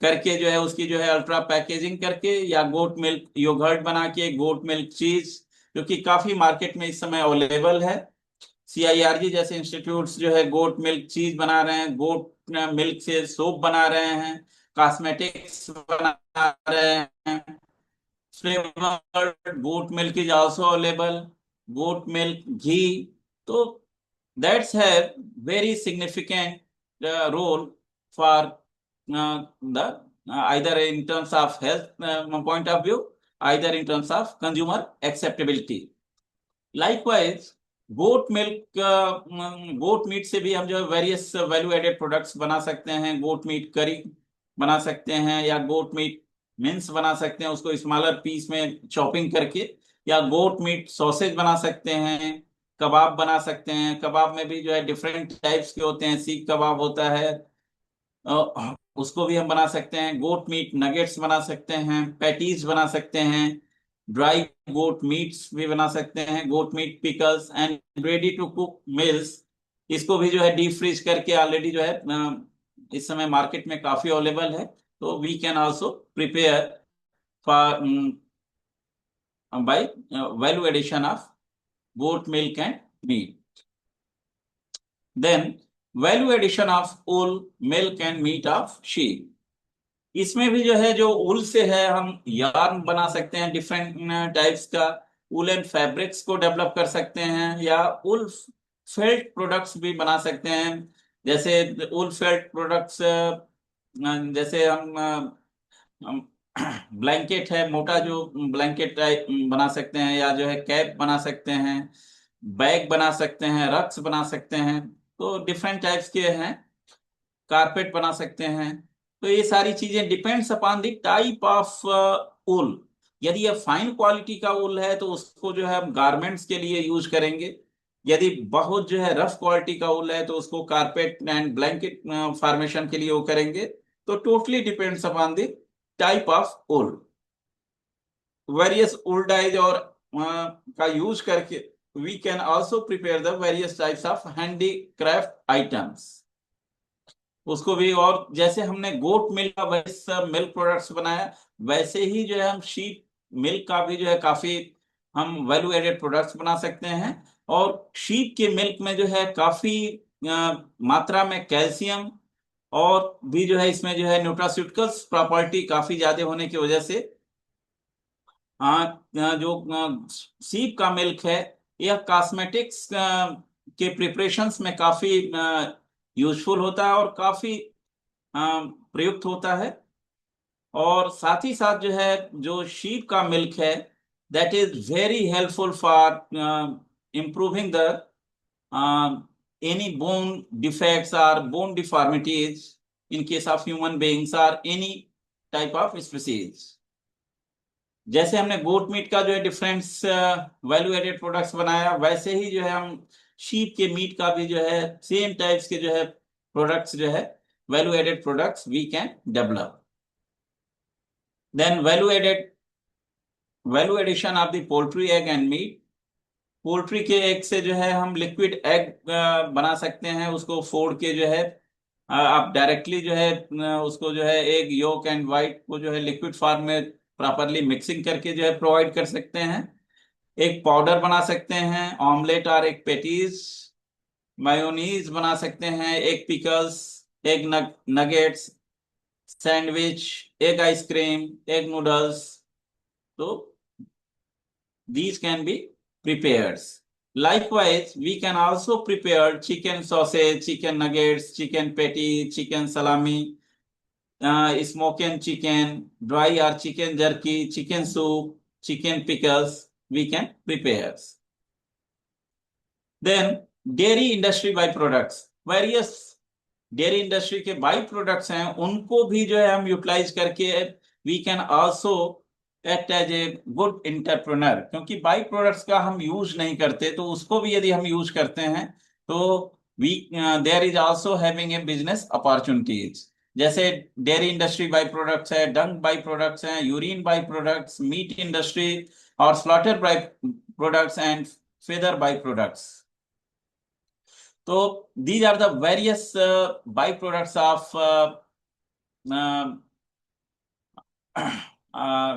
करके, जो है उसकी जो है अल्ट्रा पैकेजिंग करके, या गोट मिल्क योगर्ट बना के, गोट मिल्क चीज जो कि काफी मार्केट में इस समय अवेलेबल है। CIRG जैसे इंस्टीट्यूट्स जो है गोट मिल्क चीज बना रहे हैं, गोट मिल्क से सोप बना रहे हैं, कॉस्मेटिक्स बना रहे हैं। Flavored goat milk is also available. Goat milk, ghee. So that's have very significant role for the either in terms of health point of view, either in terms of consumer acceptability. Likewise, goat meat से भी हम जो है various value added products बना सकते हैं। Goat meet करी बना सकते हैं, या गोट मीट मिंस बना सकते हैं उसको स्मॉलर पीस में चॉपिंग करके, या गोट मीट सॉसेज बना सकते हैं, कबाब बना सकते हैं। कबाब में भी जो है डिफरेंट टाइप्स के होते हैं, सीख कबाब होता है, उसको भी हम बना सकते हैं। गोट मीट नगेट्स बना सकते हैं, पैटीज बना सकते हैं, ड्राई गोट मीट्स भी बना सकते हैं, goat meat pickles and ready to cook meals. इसको भी जो है डीप फ्रीज करके ऑलरेडी जो है इस समय मार्केट में काफी अवेलेबल है। तो we can also prepare for by value addition of goat milk and meat. Then value addition of wool, milk and meat of sheep. इसमें भी जो है जो उल से है हम यार्न बना सकते हैं, डिफरेंट टाइप्स का वुलन फैब्रिक्स को डेवलप कर सकते हैं, या उल फेल्ट प्रोडक्ट्स भी बना सकते हैं। जैसे उल फेल्ट प्रोडक्ट्स जैसे हम ब्लैंकेट है, मोटा जो ब्लैंकेट टाइप बना सकते हैं, या जो है कैप बना सकते हैं, बैग बना सकते हैं, रक्स बना सकते हैं। तो डिफरेंट टाइप्स के हैं, कारपेट बना सकते हैं। तो ये सारी चीजें depends upon the type of वूल। यदि ये फाइन क्वालिटी का वूल है तो उसको जो है हम गारमेंट्स के लिए यूज करेंगे। यदि बहुत जो है रफ क्वालिटी का वूल है तो उसको कारपेट एंड ब्लैंकेट फॉर्मेशन के लिए वो करेंगे। तो totally depends upon the type of wool. Various wool dyes और का यूज करके we can also prepare the various types of handicraft items. उसको भी, और जैसे हमने गोट मिल्क का वैसे मिल्क प्रोडक्ट्स बनाया, वैसे ही जो है हम शीप मिल्क का भी जो है काफी हम वैल्यू एडेड प्रोडक्ट्स बना सकते हैं। और शीप के मिल्क में जो है काफी मात्रा में कैल्शियम, और भी जो है इसमें जो है न्यूट्रास्यूटिकल्स प्रॉपर्टी काफी ज्यादा होने की वजह से जो सीप का मिल्क है यह कॉस्मेटिक्स के प्रिपरेशंस में काफी यूजफुल होता है और काफी प्रयुक्त होता है। और साथ ही साथ जो है जो शीप का मिल्क है that is very helpful for improving the any bone defects और bone deformities in case of human beings और एनी टाइप ऑफ स्पीसीज। जैसे हमने गोट मीट का जो है डिफरेंट वैल्यू एडेड प्रोडक्ट्स बनाया, वैसे ही जो है हम शीप के मीट का भी जो है सेम टाइप्स के जो है प्रोडक्ट्स जो है value added products we can develop. Then value addition of the poultry egg and meat. Poultry के एग से जो है हम लिक्विड एग बना सकते हैं। उसको फोड़ के जो है आप डायरेक्टली जो है उसको जो है एग योक एंड वाइट को जो है लिक्विड फॉर्म में प्रॉपरली मिक्सिंग करके जो है प्रोवाइड कर सकते हैं। एक पाउडर बना सकते हैं, ऑमलेट और एक पेटीज, मायोनीज बना सकते हैं, एक pickles, egg nuggets, sandwich, egg ice cream, egg noodles. तो these can be prepared. Likewise, we can also prepare chicken sausage, chicken nuggets, chicken patty, chicken salami, smoking chicken, dry or chicken jerky, chicken soup, chicken pickles, we can prepare. Then dairy industry byproducts, various dairy industry के by products हैं, उनको भी जो है हम utilize करके we can also act as a good entrepreneur. क्योंकि by products का हम यूज नहीं करते, तो उसको भी यदि हम यूज करते हैं तो we there is also having a business opportunities. जैसे डेयरी इंडस्ट्री बाई प्रोडक्ट्स है, डंग बाई प्रोडक्ट्स हैं, urine by products, meat industry और slaughter by products and feather by products. So these are the various byproducts of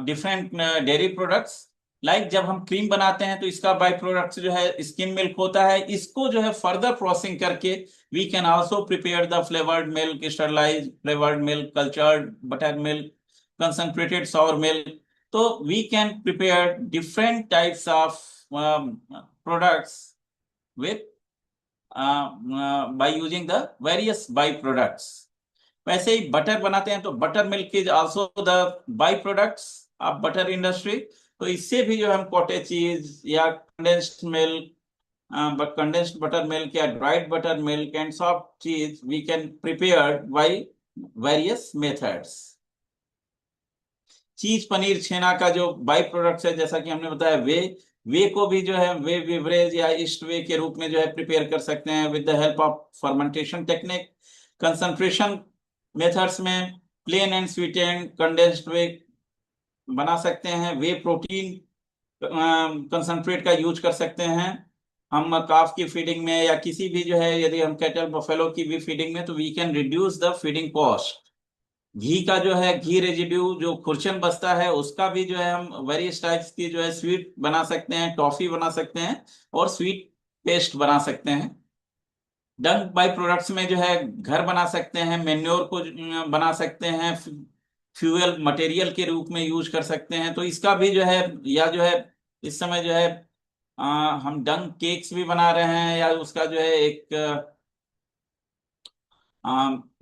different dairy products, like जब हम cream बनाते हैं तो इसका by product जो है स्किम मिल्क होता है, इसको जो है फर्दर प्रोसेसिंग करके we can also prepare the flavoured milk, sterilize flavoured milk, cultured buttermilk, concentrated sour milk. So we can prepare different types of products with by using the various byproducts. वैसे ही butter बनाते हैं तो buttermilk is also the by products of butter industry. तो इससे भी जो हम cottage cheese या condensed milk, condensed buttermilk या dried buttermilk and soft cheese we can prepare by various methods. Cheese paneer छेना का जो बाई प्रोडक्ट्स है, जैसा कि हमने बताया, वे को भी जो है वे बेवरेज या ईस्ट वे के रूप में जो है प्रिपेयर कर सकते हैं with the help of fermentation technique. Concentration methods में प्लेन एंड स्वीटेंड कंडेंस्ड वे बना सकते हैं। वे प्रोटीन कंसंट्रेट का यूज कर सकते हैं हम काफ की फीडिंग में, या किसी भी जो है यदि हम कैटल बफेलो की भी फीडिंग में, तो we can reduce the feeding cost. Ghee का जो है घी रेजिड्यू जो खुरचन बचता है उसका भी जो है हम वेरियस टाइप्स की जो है स्वीट बना सकते हैं, टॉफी बना सकते हैं और स्वीट पेस्ट बना सकते हैं। डंक बाई प्रोडक्ट्स में जो है घर बना सकते हैं, मेन्योर को बना सकते हैं, फ्यूल मटेरियल के रूप में यूज कर सकते हैं। तो इसका भी जो है, या जो है इस समय जो है हम डंक केक्स भी बना रहे हैं, या उसका जो है एक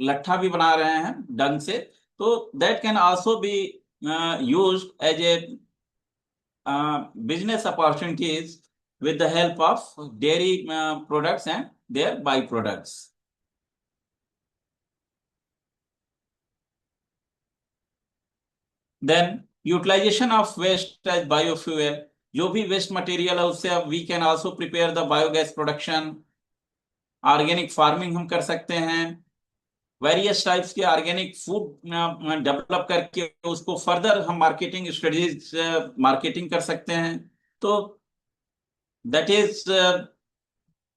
लट्ठा भी बना रहे हैं डंक से। तो that can also be used as a business opportunities with the help of dairy products and their byproducts. Then utilization of waste as biofuel, जो भी वेस्ट मटेरियल है उससे अब we can also prepare the biogas production. Organic farming हम कर सकते हैं, various types के ऑर्गेनिक फूड डेवलप करके उसको फर्दर हम मार्केटिंग स्ट्रेटजीज मार्केटिंग कर सकते हैं। तो that is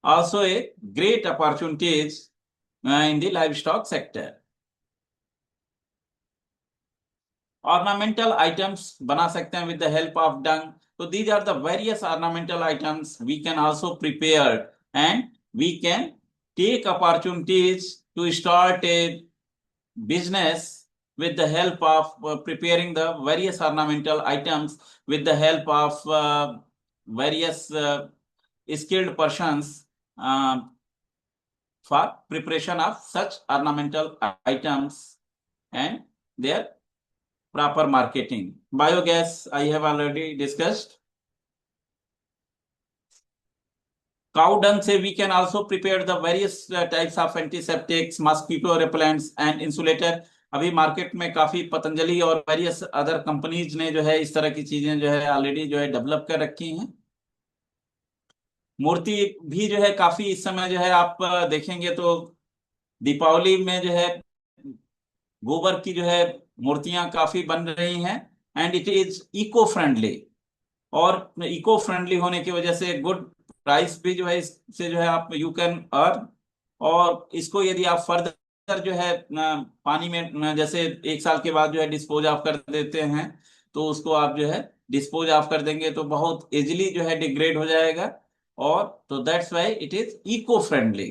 also a great opportunities in the livestock sector. Ornamental items बना सकते हैं with the help of dung. So these are the various ornamental items we can also prepare, and we can take opportunities to start a business with the help of preparing the various ornamental items with the help of various skilled persons for preparation of such ornamental items and their proper marketing. Biogas, I have already discussed. Cow dung से we can also prepare the various types of antiseptics, mosquito repellents and insulator. अभी market में काफी पतंजलि और various other companies ने जो है इस तरह की चीजें जो है ऑलरेडी जो है डेवलप कर रखी हैं। मूर्ति भी जो है काफी इस समय जो है आप देखेंगे तो दीपावली में जो है गोबर की जो है मूर्तियां काफी बन रही हैं, and it is eco friendly. और इको फ्रेंडली होने की वजह से गुड प्राइस भी जो है इससे जो है आप यू कैन अर्न। और इसको यदि आप फर्दर जो है पानी में जैसे एक साल के बाद जो है डिस्पोज ऑफ कर देते हैं, तो उसको आप जो है डिस्पोज ऑफ कर देंगे तो बहुत इजिली जो है डिग्रेड हो जाएगा। और तो that's why it is eco friendly.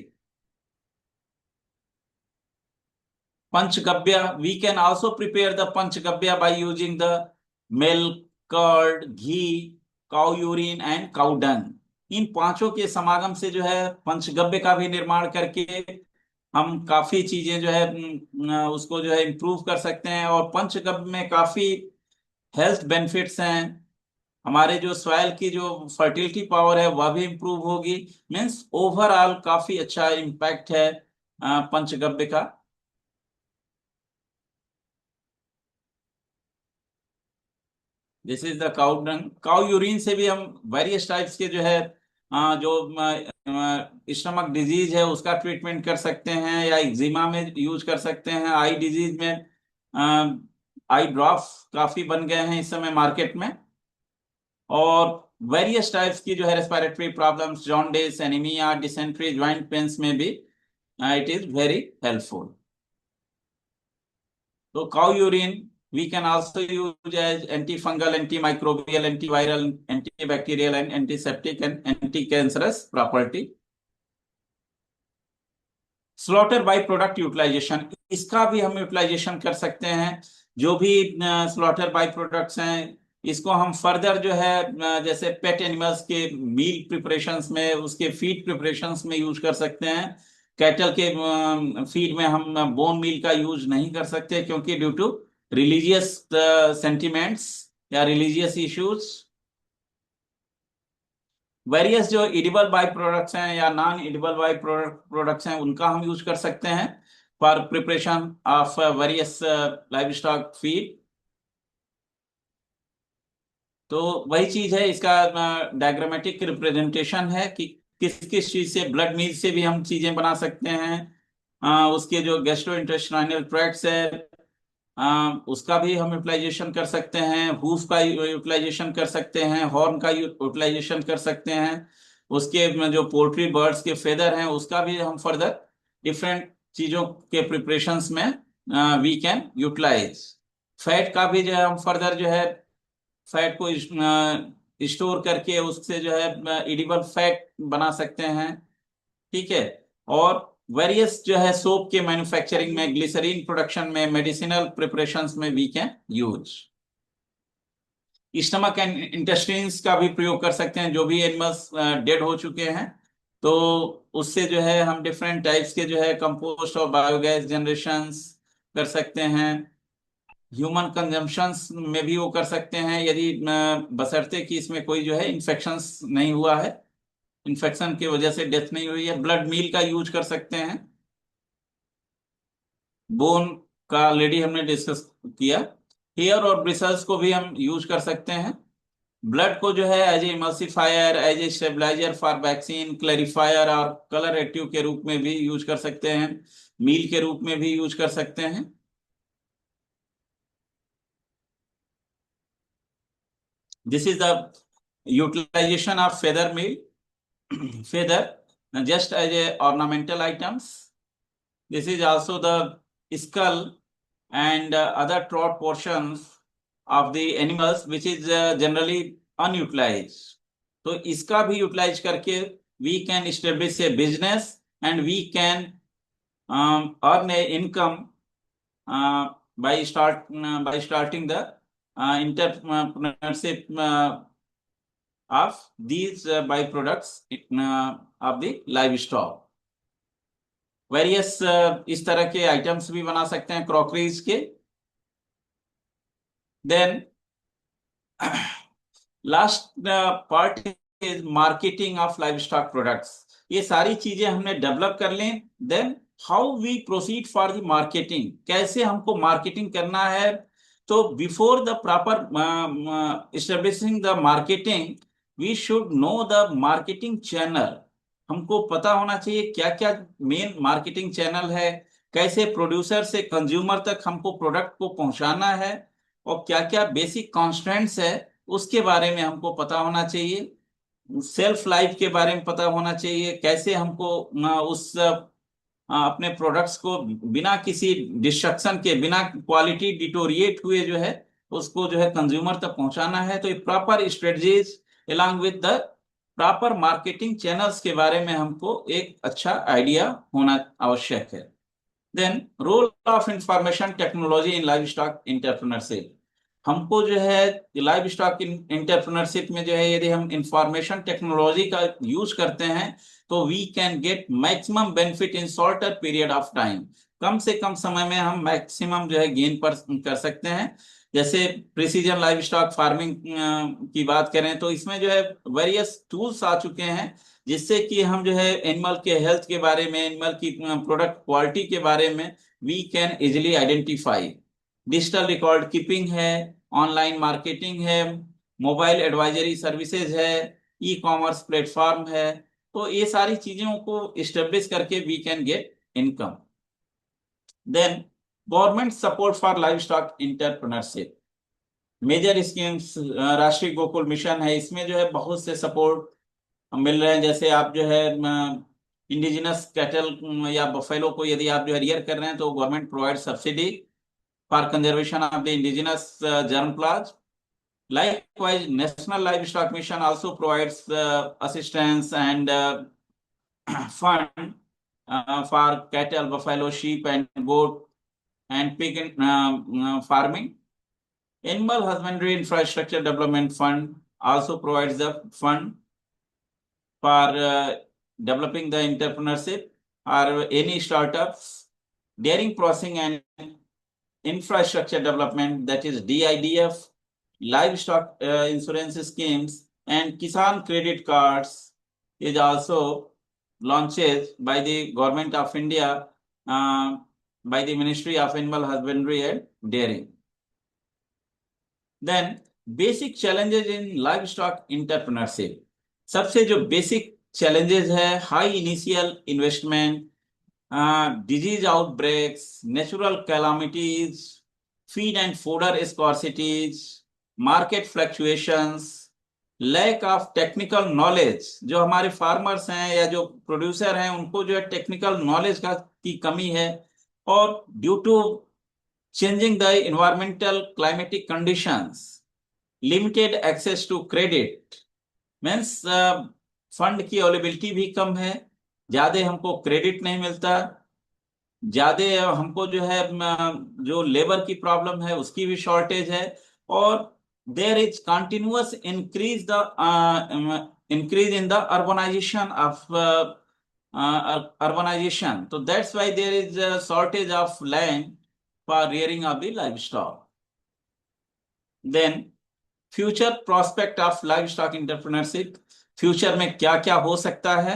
Panchgabya, we can also prepare the Panchgabya by using the milk, curd, ghee, cow urine and cow dung. इन पांचों के समागम से जो है पंचगव्य का भी निर्माण करके हम काफी चीजें जो है उसको जो है इम्प्रूव कर सकते हैं। और पंचगव्य में काफी हेल्थ बेनिफिट्स हैं। हमारे जो सॉइल की जो फर्टिलिटी पावर है वह भी इम्प्रूव होगी। मीन्स ओवरऑल काफी अच्छा इम्पैक्ट है पंचगव्य का। This is the cow dung. Cow urine से भी हम वेरियस टाइप्स के जो है जो स्टमक डिजीज है उसका ट्रीटमेंट कर सकते हैं, या एक्जिमा में यूज कर सकते हैं। आई डिजीज में आई ड्रॉप्स काफी बन गए हैं इस समय मार्केट में। और वेरियस टाइप्स की जो है respiratory problems, jaundice, anaemia, dysentery, joint pains में भी इट इज वेरी हेल्पफुल। तो cow urine We can also use as antifungal, antimicrobial, antiviral, antibacterial, and antiseptic and anti-cancerous property. Slaughter by product utilization, इसका भी हम utilisation कर सकते हैं। जो भी स्लॉटर बाई प्रोडक्ट्स हैं, इसको हम फर्दर जो है जैसे पेट एनिमल्स के मील प्रिपरेशंस में, उसके फीड प्रिपरेशंस में यूज कर सकते हैं। कैटल के फीड में हम बोन मील का यूज नहीं कर सकते, क्योंकि ड्यू टू रिलीजियस सेंटिमेंट्स या रिलीजियस इश्यूज। वेरियस जो एडिबल बाई प्रोडक्ट्स हैं या नॉन एडिबल बाई प्रोडक्ट्स हैं, उनका हम यूज कर सकते हैं for preparation of various live stock feed. तो वही चीज है, इसका डायग्रामेटिक रिप्रेजेंटेशन है कि किस किस चीज से, ब्लड मील से भी हम चीजें बना सकते हैं। उसके जो गैस्ट्रोइंटेस्टाइनल ट्रैक्ट्स है, उसका भी हम यूटिलाइजेशन कर सकते हैं। हूफ का यूटिलाइजेशन कर सकते हैं, हॉर्न का यूटिलाइजेशन कर सकते हैं। उसके जो पोल्ट्री बर्ड्स के फेदर हैं, उसका भी हम फर्दर डिफरेंट चीजों के प्रिपरेशंस में वी कैन यूटिलाइज। फैट का भी जो है हम फर्दर जो है फैट को स्टोर करके उससे जो है एडिबल फैट बना सकते हैं। ठीक है। और वेरियस जो है सोप के मैन्युफैक्चरिंग में, ग्लिसरीन प्रोडक्शन में, मेडिसिनल प्रिपरेशंस में we can use. Stomach and intestines का भी प्रयोग कर सकते हैं। जो भी एनिमल्स डेड हो चुके हैं, तो उससे जो है हम डिफरेंट टाइप्स के जो है कंपोस्ट और बायोगैस जनरेशंस कर सकते हैं। ह्यूमन कंजम्पशंस में भी वो कर सकते हैं, यदि बशर्ते कि इसमें कोई जो है इन्फेक्शंस नहीं हुआ है, इन्फेक्शन की वजह से डेथ नहीं हुई है। ब्लड मील का यूज कर सकते हैं। बोन का ऑलरेडी हमने डिस्कस किया। हेयर और ब्रिसल्स को भी हम यूज कर सकते हैं। ब्लड को जो है as a emulsifier, as a stabilizer for vaccine, clarifier और कलर एक्टिव के रूप में भी यूज कर सकते हैं। मील के रूप में भी यूज कर सकते हैं। This is the utilization of feather meal. feather just as a ornamental items. This is also the skull and other throat portions of the animals which is generally unutilized. तो इसका भी यूटिलाइज करके we can establish a business and we can earn a income by starting the entrepreneurship of these byproducts of the livestock. Various इस तरह के items भी बना सकते हैं क्रॉकरीज के। Then last part is marketing of livestock products. ये सारी चीजें हमने डेवलप कर लें। Then how we proceed for the marketing, कैसे हमको मार्केटिंग करना है। तो before the proper establishing the marketing, we should know the marketing channel. हमको पता होना चाहिए क्या क्या मेन मार्केटिंग चैनल है, कैसे प्रोड्यूसर से कंज्यूमर तक हमको प्रोडक्ट को पहुंचाना है, और क्या क्या बेसिक कॉन्स्टेंट्स है उसके बारे में हमको पता होना चाहिए। सेल्फ लाइफ के बारे में पता होना चाहिए, कैसे हमको उस अपने प्रोडक्ट्स को बिना किसी डिस्ट्रक्शन के, बिना क्वालिटी डिटोरिएट हुए जो है उसको जो है कंज्यूमर तक पहुंचाना है। तो ये proper strategies along with the proper marketing channels के बारे में हमको एक अच्छा आइडिया होना आवश्यक है। Then role of information technology in livestock entrepreneurship. हमको जो है लाइव स्टॉक एंटरप्रेन्योरशिप में जो है यदि हम इंफॉर्मेशन टेक्नोलॉजी का यूज करते हैं, तो we can get maximum benefit in shorter period of time. कम से कम समय में हम मैक्सिमम जो है गेन पर कर सकते हैं। जैसे प्रिसीजन लाइव स्टॉक फार्मिंग की बात करें, तो इसमें जो है वेरियस टूल्स आ चुके हैं, जिससे कि हम जो है एनिमल के हेल्थ के बारे में, एनिमल की प्रोडक्ट क्वालिटी के बारे में we can easily identify. Digital record keeping है, ऑनलाइन मार्केटिंग है, मोबाइल एडवाइजरी सर्विसेज है, ई कॉमर्स प्लेटफॉर्म है। तो ये सारी चीजों को इस्टेब्लिश करके we can get income. Then government support for livestock entrepreneurship. Major schemes Rashtriya Gokul mission है, इसमें जो है बहुत से सपोर्ट मिल रहे हैं। जैसे आप जो है इंडिजिनस कैटल या बफेलो को यदि आप जो है रियर कर रहे हैं, तो government provide subsidy for conservation of the indigenous germ plots. Likewise, National Livestock Mission also provides assistance and fund for cattle, buffalo, sheep, and goat and pig farming. Animal Husbandry Infrastructure Development Fund also provides the fund for developing the entrepreneurship or any startups, dairy processing and infrastructure development, that is DIDF, livestock insurance schemes, and Kisan credit cards is also launched by the Government of India by the Ministry of Animal Husbandry and Dairy. Then basic challenges in livestock entrepreneurship. सबसे जो basic challenges है, high initial investment, disease outbreaks, natural calamities, feed and fodder scarcities, market fluctuations, lack of technical knowledge. जो हमारे farmers हैं या जो producer हैं उनको जो है technical knowledge की कमी है, और due to changing the environmental climatic conditions, limited access to credit, means fund की अवेलेबिलिटी भी कम है, ज्यादा हमको क्रेडिट नहीं मिलता, ज्यादा हमको जो है जो लेबर की प्रॉब्लम है उसकी भी शॉर्टेज है, और there is continuous increase in the urbanization of urbanization. So that's why there is a shortage of land for rearing of the livestock. Then future prospect of livestock entrepreneurship. Future में क्या क्या हो सकता है,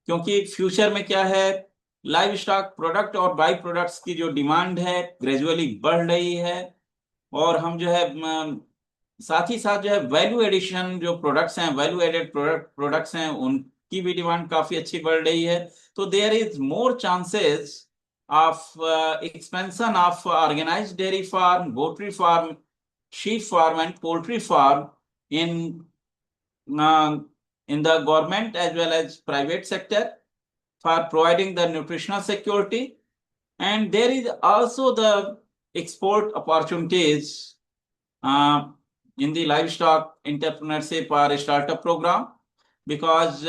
क्योंकि future में क्या है, लाइव स्टॉक प्रोडक्ट और बाई प्रोडक्ट्स की जो डिमांड है ग्रेजुअली बढ़ रही है, और हम जो है साथ ही साथ जो है वैल्यू एडिशन जो प्रोडक्ट्स हैं, वैल्यू एडेड प्रोडक्ट्स हैं, उनकी भी डिमांड काफी अच्छी बढ़ रही है. तो there is more chances of expansion of organized dairy farm, poultry farm, sheep farm and poultry farm in the government as well as private sector for providing the nutritional security. And there is also the export opportunities in the livestock entrepreneurship or startup program, because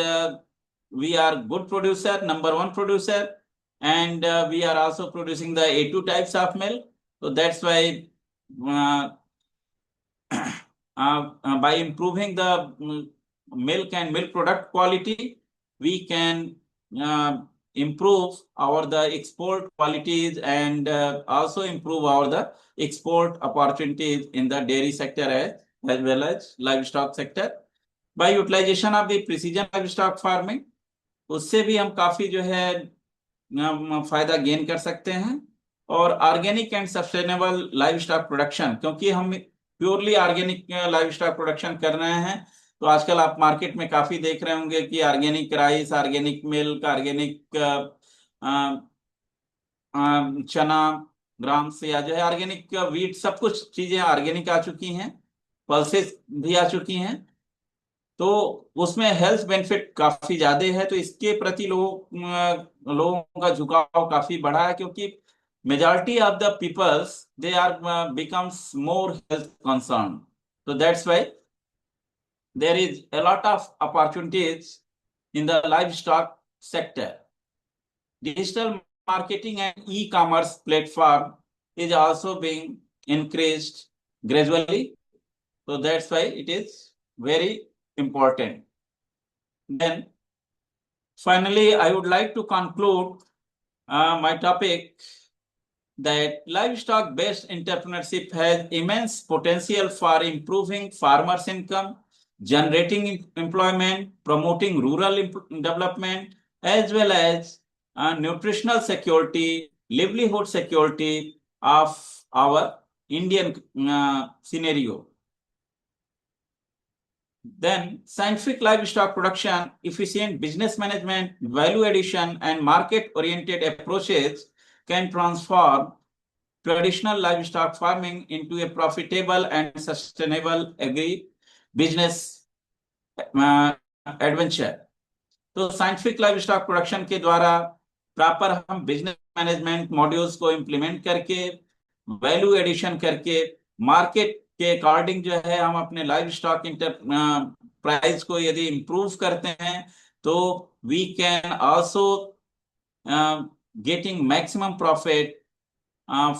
we are good producer, number one producer, and we are also producing the A2 types of milk. So that's why by improving the milk and milk product quality, we can improve our the export qualities and also improve our the export opportunities in the dairy sector as well as livestock sector. By utilization of the precision livestock farming, उससे भी हम काफी जो है फायदा gain कर सकते हैं. और organic and sustainable livestock production, क्योंकि हम प्योरली ऑर्गेनिक लाइवस्टॉक प्रोडक्शन कर रहे हैं, तो आजकल आप मार्केट में काफी देख रहे होंगे कि organic rice, organic milk, organic चना ग्राम्स, या जो है ऑर्गेनिक वीट, सब कुछ चीजें ऑर्गेनिक आ चुकी हैं, पल्सेस भी आ चुकी हैं. तो उसमें हेल्थ बेनिफिट काफी ज्यादा है, तो इसके प्रति लोगों का झुकाव काफी बढ़ा है, क्योंकि majority of the peoples, they are becomes more health concerned. So that's why there is a lot of opportunities in the livestock sector. Digital marketing and e-commerce platform is also being increased gradually. So that's why it is very important. Then finally, I would like to conclude my topic that livestock-based entrepreneurship has immense potential for improving farmers' income, generating employment, promoting rural development, as well as nutritional security, livelihood security of our Indian scenario. Then scientific livestock production, efficient business management, value addition, and market-oriented approaches can transform traditional livestock farming into a profitable and sustainable agri-business adventure. तो scientific livestock production के द्वारा proper हम business management modules को implement करके value addition करके market के according जो है हम अपने लाइव स्टॉक इंटर प्राइस को यदि इम्प्रूव करते हैं तो we can also getting maximum profit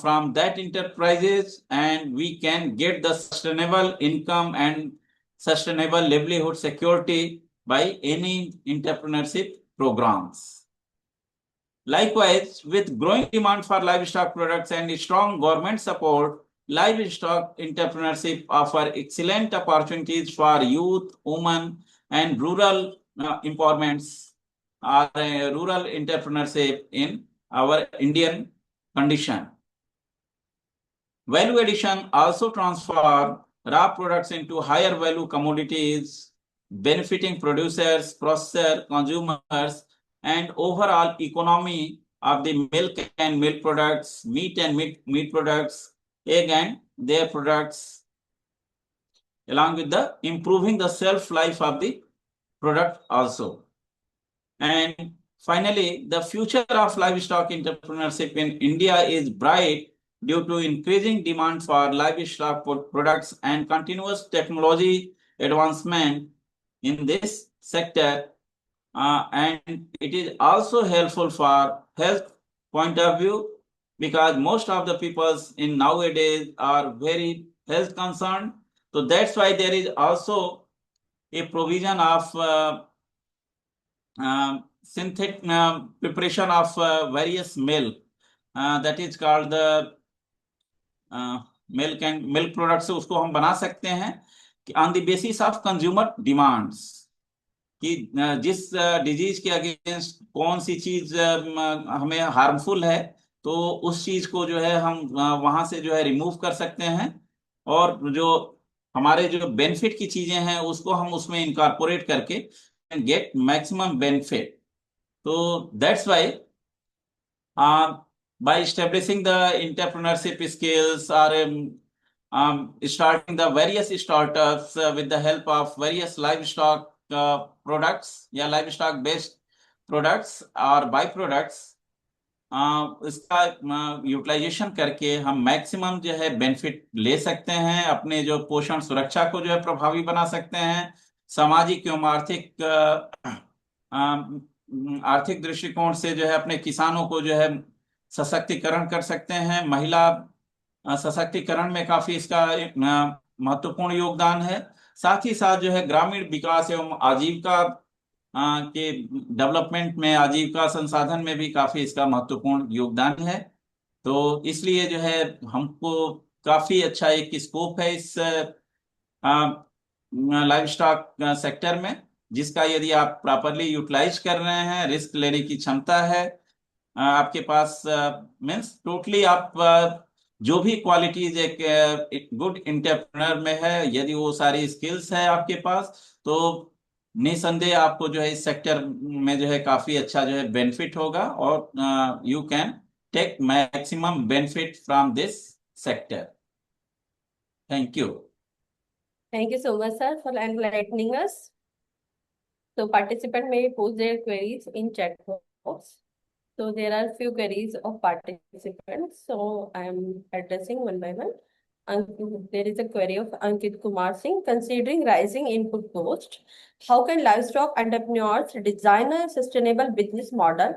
from that enterprises, and we can get the sustainable income and sustainable livelihood security by any entrepreneurship programs. Likewise, with growing demand for livestock products and strong government support, livestock entrepreneurship offer excellent opportunities for youth, women, and rural empowerments or rural entrepreneurship in our Indian condition. Value addition also transfer raw products into higher value commodities, benefiting producers, processors, consumers, and overall economy of the milk and milk products, meat and meat products, egg and their products, along with the improving the shelf life of the product also. And finally, the future of livestock entrepreneurship in India is bright due to increasing demand for livestock products and continuous technology advancement in this sector. And it is also helpful for health point of view because most of the peoples in nowadays are very health concerned. So that's why there is also a provision of synthetic preparation of various milk that is called the milk and milk products उसको हम बना सकते हैं on the basis of consumer demands कि जिस disease के against कौन सी चीज हमें हार्मफुल है तो उस चीज को जो है हम वहां से जो है रिमूव कर सकते हैं और जो हमारे जो बेनिफिट की चीजें हैं उसको हम उसमें इनकॉर्पोरेट करके gate maximum benefit. So that's why by establishing the entrepreneurship skills or starting the various startups with the help of various livestock products या livestock based products और byproducts इसका यूटिलाइजेशन करके हम मैक्सिमम जो है बेनिफिट ले सकते हैं, अपने जो पोषण सुरक्षा को जो है प्रभावी बना सकते हैं, सामाजिक एवं आर्थिक दृष्टिकोण से जो है अपने किसानों को जो है सशक्तिकरण कर सकते हैं. महिला सशक्तिकरण में काफी इसका महत्वपूर्ण योगदान है. साथ ही साथ जो है ग्रामीण विकास एवं आजीविका के डेवलपमेंट में, आजीविका संसाधन में भी काफी इसका महत्वपूर्ण योगदान है. तो इसलिए जो है हमको काफी अच्छा एक स्कोप है इस लाइव स्टॉक सेक्टर में, जिसका यदि आप प्रॉपरली यूटिलाइज कर रहे हैं, रिस्क लेने की क्षमता है आपके पास, मीन्स टोटली आप जो भी क्वालिटीज एक गुड एंटरप्रेन्योर में है, यदि वो सारी स्किल्स है आपके पास, तो निसंदेह आपको जो है इस सेक्टर में जो है काफी अच्छा जो है बेनिफिट होगा और you can take maximum benefit from this sector. Thank you. Thank you so much, sir, for enlightening us. So participant may pose their queries in chat box. So there are few queries of participants. So I am addressing one by one. There is a query of Ankit Kumar Singh. Considering rising input cost, how can livestock entrepreneurs design a sustainable business model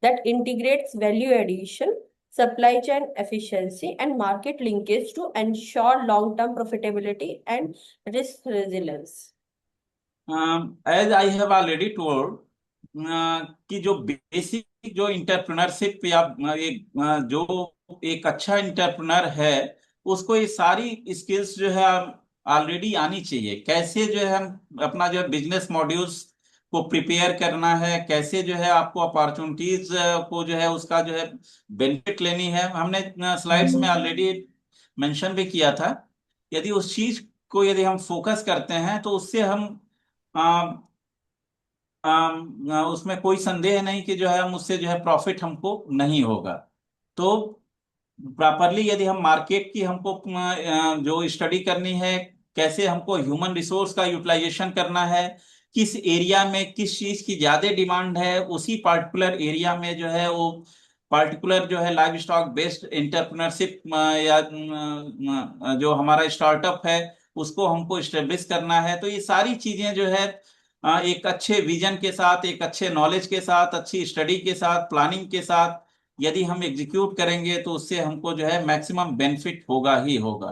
that integrates value addition, supply chain efficiency, and market linkage to ensure long-term profitability and risk resilience? As I have already told, कि जो basic जो entrepreneurship या जो एक अच्छा entrepreneur है उसको ये सारी स्किल्स जो है ऑलरेडी आनी चाहिए. कैसे जो है हम अपना जो बिजनेस मॉड्यूल्स को प्रिपेयर करना है, कैसे जो है आपको अपॉर्चुनिटीज को जो है उसका जो है बेनिफिट लेनी है, हमने स्लाइड्स में ऑलरेडी मेंशन भी किया था. यदि उस चीज को यदि हम फोकस करते हैं तो उससे हम उसमें कोई संदेह नहीं कि जो है हम उससे जो है प्रॉफिट हमको नहीं होगा. तो प्रॉपरली यदि हम मार्केट की हमको जो स्टडी करनी है, कैसे हमको ह्यूमन रिसोर्स का यूटिलाइजेशन करना है, किस एरिया में किस चीज की ज्यादा डिमांड है, उसी पार्टिकुलर एरिया में जो है वो पर्टिकुलर जो है लाइव स्टॉक बेस्ड एंटरप्रेन्योरशिप या जो हमारा स्टार्टअप है उसको हमको स्टेब्लिश करना है। तो ये सारी चीजें जो है एक अच्छे विजन के साथ, एक अच्छे नॉलेज के साथ, अच्छी स्टडी के साथ, प्लानिंग के साथ यदि हम एग्जीक्यूट करेंगे तो उससे हमको जो है मैक्सिमम बेनिफिट होगा ही होगा।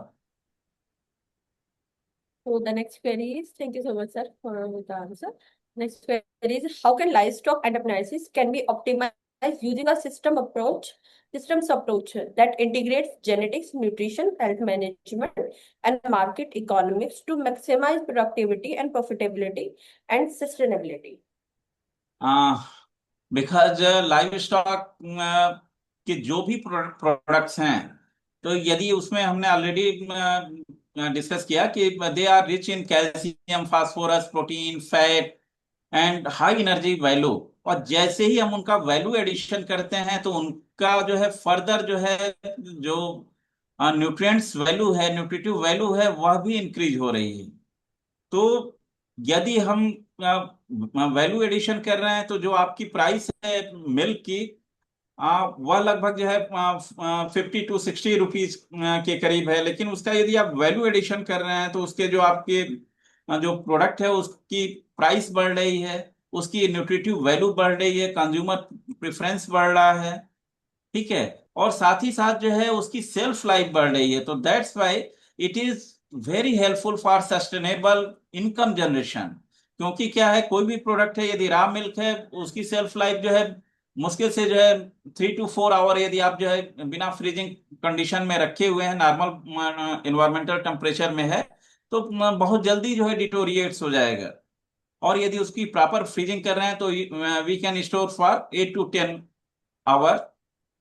So the next query is, thank you so much, sir, for the answer. Next query is, how can livestock enterprises can be optimized using a systems approach that integrates genetics, nutrition, health management, and market economics to maximize productivity and profitability and sustainability. Because live stock के जो भी products हैं, तो यदि उसमें हमने already discuss किया कि they are rich in calcium, phosphorus, protein, fat and high energy value. और जैसे ही हम उनका वैल्यू एडिशन करते हैं तो उनका जो है फर्दर जो है जो न्यूट्रिएंट्स वैल्यू है, न्यूट्रिटिव वैल्यू है, वह भी इंक्रीज हो रही है। तो यदि हम वैल्यू एडिशन कर रहे हैं तो जो आपकी प्राइस है मिल्क की, वह लगभग जो है 50 to 60 रुपीज के करीब है। लेकिन उसका यदि आप वैल्यू एडिशन कर रहे हैं तो उसके जो आपके जो प्रोडक्ट है उसकी प्राइस बढ़ रही है, उसकी न्यूट्रिटिव वैल्यू बढ़ रही है, कंज्यूमर प्रेफरेंस बढ़ रहा है, ठीक है। और साथ ही साथ जो है उसकी सेल्फ लाइफ बढ़ रही है। तो that's why it is very helpful for sustainable income generation. क्योंकि क्या है, कोई भी प्रोडक्ट है यदि रॉ मिल्क है उसकी सेल्फ लाइफ जो है मुश्किल से जो है 3 to 4 आवर, यदि आप जो है बिना फ्रीजिंग कंडीशन में रखे हुए हैं, नॉर्मल इन्वायरमेंटल टेम्परेचर में है, तो बहुत जल्दी जो है डिटोरिएट्स हो जाएगा। और यदि उसकी प्रॉपर फ्रीजिंग कर रहे हैं तो we can store for 8 to 10 hour.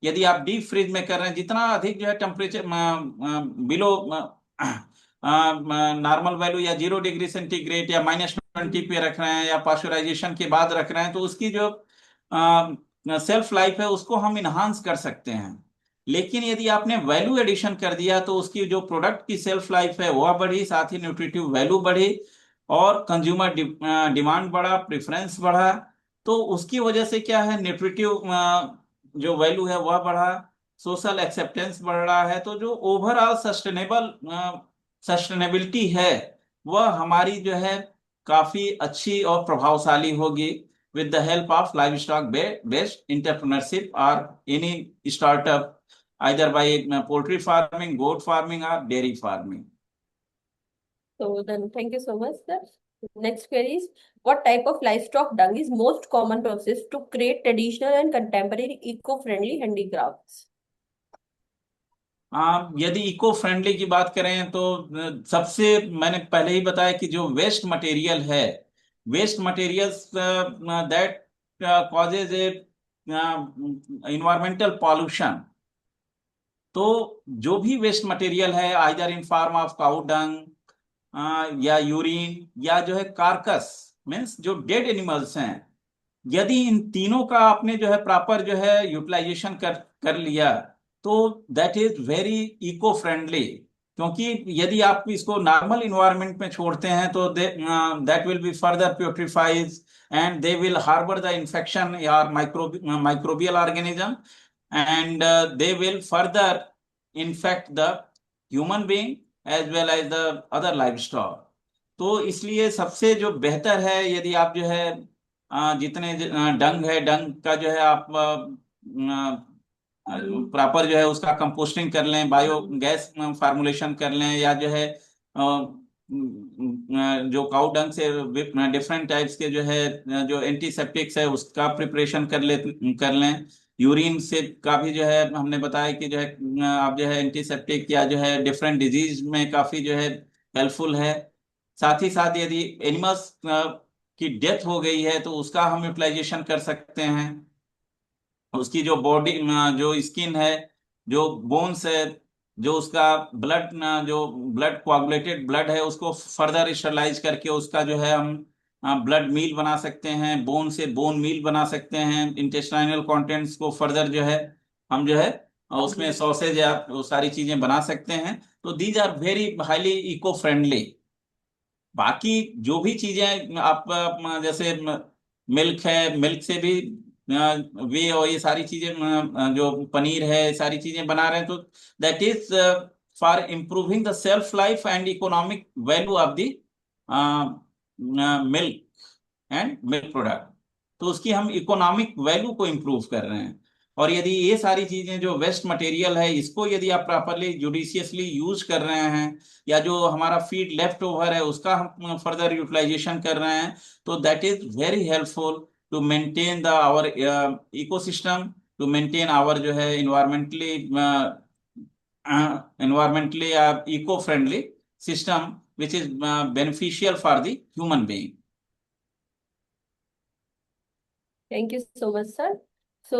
यदि आप डीप फ्रीज में कर रहे हैं, जितना अधिक जो है टेम्परेचर बिलो नॉर्मल वैल्यू या 0 डिग्री सेंटीग्रेड या -20 पे रख रहे हैं या पास्चराइजेशन के बाद रख रहे हैं, तो उसकी जो सेल्फ लाइफ है उसको हम इन्हांस कर सकते हैं। लेकिन यदि आपने वैल्यू एडिशन कर दिया तो उसकी जो प्रोडक्ट की सेल्फ लाइफ है वह बढ़ी, साथ ही न्यूट्रिटिव वैल्यू बढ़ी और कंज्यूमर डिमांड बढ़ा, प्रेफरेंस बढ़ा। तो उसकी वजह से क्या है, न्यूट्रिटिव जो वैल्यू है वह बढ़ा, सोशल एक्सेप्टेंस बढ़ रहा है। तो जो ओवरऑल सस्टेनेबिलिटी है वह हमारी जो है काफी अच्छी और प्रभावशाली होगी with the help of livestock based entrepreneurship or any startup, either by poultry farming, goat farming or dairy farming. So then, thank you so much, sir. Next query is, what type of livestock dung is most common process to create traditional and contemporary eco-friendly handicrafts? यदि eco friendly की बात करें तो सबसे मैंने पहले ही बताया कि जो वेस्ट मटेरियल है, waste materials that causes a environmental pollution. तो जो भी वेस्ट मटेरियल है either in form of cow dung या यूरिन या जो है कार्कस, मीन्स जो डेड एनिमल्स हैं, यदि इन तीनों का आपने जो है प्रॉपर जो है यूटिलाइजेशन कर लिया तो that is very eco friendly. क्योंकि यदि आप इसको नॉर्मल इन्वायरमेंट में छोड़ते हैं तो that will be further purifies and they will harbour the infection या microbial organism and they will further infect the human being as well as the other livestock। तो इसलिए सबसे जो बेहतर है, यदि आप जो है जितने डंग है, डंग का जो है आप प्रॉपर जो है उसका कंपोस्टिंग कर लें, बायो गैस फार्मुलेशन कर लें, या जो है जो काउ डंग से डिफरेंट टाइप्स के जो है जो एंटीसेप्टिक्स है उसका प्रिपरेशन कर लें। यूरिन से का भी जो है हमने बताया कि जो है आप जो है एंटीसेप्टिक या जो है डिफरेंट डिजीज में काफी जो है हेल्पफुल है। साथ ही साथ यदि एनिमल्स की डेथ हो गई है तो उसका हम यूटिलाइजेशन कर सकते हैं। उसकी जो बॉडी जो स्किन है, जो बोन्स है, जो उसका ब्लड जो ब्लड कोआगुलेटेड ब्लड है उसको फर्दर स्टरलाइज करके उसका जो है हम ब्लड मील बना सकते हैं, बोन से बोन मील बना सकते हैं। इंटेस्टाइनल कंटेंट्स को फर्दर जो है हम जो है उसमें सॉसेज या वो सारी चीजें बना सकते हैं। तो these are very highly eco friendly. बाकी जो भी चीजें आप जैसे मिल्क है, मिल्क से भी वे और ये सारी चीजें जो पनीर है सारी चीजें बना रहे हैं, तो that is for improving the self life and economic value of the milk and milk product. तो उसकी हम इकोनॉमिक वैल्यू को इम्प्रूव कर रहे हैं। और यदि ये सारी चीजें जो वेस्ट मटेरियल है इसको यदि आप प्रॉपरली जुडिशियसली यूज कर रहे हैं, या जो हमारा फीड लेफ्ट ओवर है उसका हम फर्दर यूटिलाइजेशन कर रहे हैं, तो that is very helpful to maintain the our ecosystem, to maintain our जो है environmentally eco friendly system which is beneficial for the human being. Thank you so much, sir. So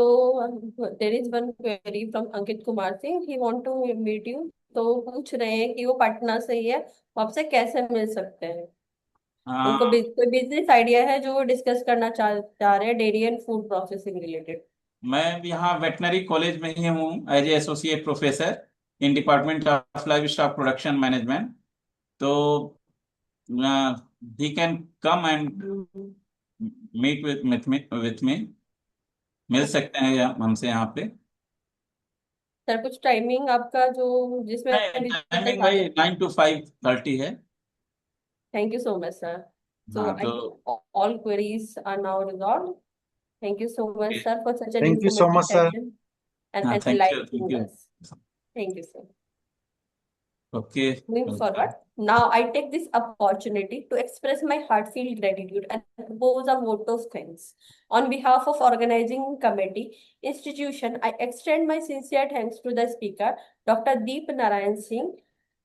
there is one query from Ankit Kumar Singh. He want to meet you. तो पूछ रहे हैं कि वो पटना से ही है, वो आपसे कैसे मिल सकते हैं। उनको हाँ, कोई बिजनेस आइडिया है जो वो डिस्कस करना चाह रहे हैं, dairy and food processing related. मैं यहाँ वेटनरी कॉलेज में ही हूँ as a associate professor in department of livestock production management. तो he can come and meet with me, मिल सकते हैं हमसे यहाँ पे। सर कुछ टाइमिंग आपका जो जिसमें आप टाइमिंग आ भाई सकते। 9 to 5:30 है। Thank you so much sir. So हाँ आई तो all queries are now resolved. Thank you so much, sir, for such an Thank you so informative much, sir. session and हाँ, thank you, thank enlightening you. us. Thank you, sir. Okay, Moving forward, now I take this opportunity to express my heartfelt gratitude and propose a vote of thanks. On behalf of organizing committee institution, I extend my sincere thanks to the speaker, Dr. Deep Narayan Singh,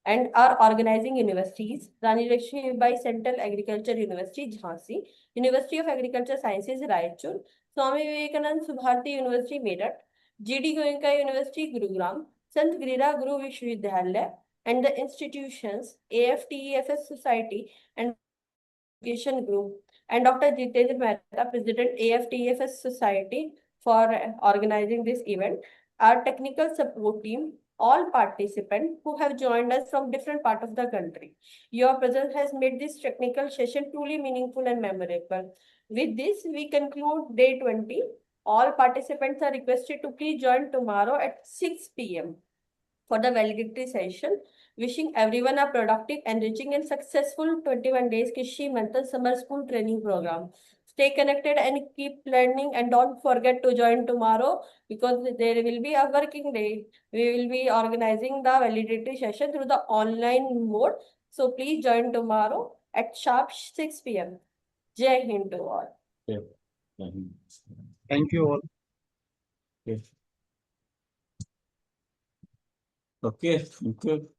and our organizing universities, Rani Lakshmibai Central Agriculture University, Jhansi, University of Agriculture Sciences, Raichur, Swami Vivekanand Subharti University, Meerut, GD Goenka University, Gurugram, Sant Girira Guru Vishwavidyalaya, and the institutions AFTEFS Society and Education Group, and Dr. Jitendra Mehta, President AFTEFS Society, for organizing this event, our technical support team, all participants who have joined us from different parts of the country. Your presence has made this technical session truly meaningful and memorable. With this, we conclude day 20. All participants are requested to please join tomorrow at 6 p.m. for the validity session. Wishing everyone a productive, enriching, and successful 21 days Krishi Mental Summer School Training Program. Stay connected and keep learning, and don't forget to join tomorrow because there will be a working day. We will be organizing the validity session through the online mode. So please join tomorrow at sharp 6 p.m. Jai Hind to all. Thank you all. Okay, thank you.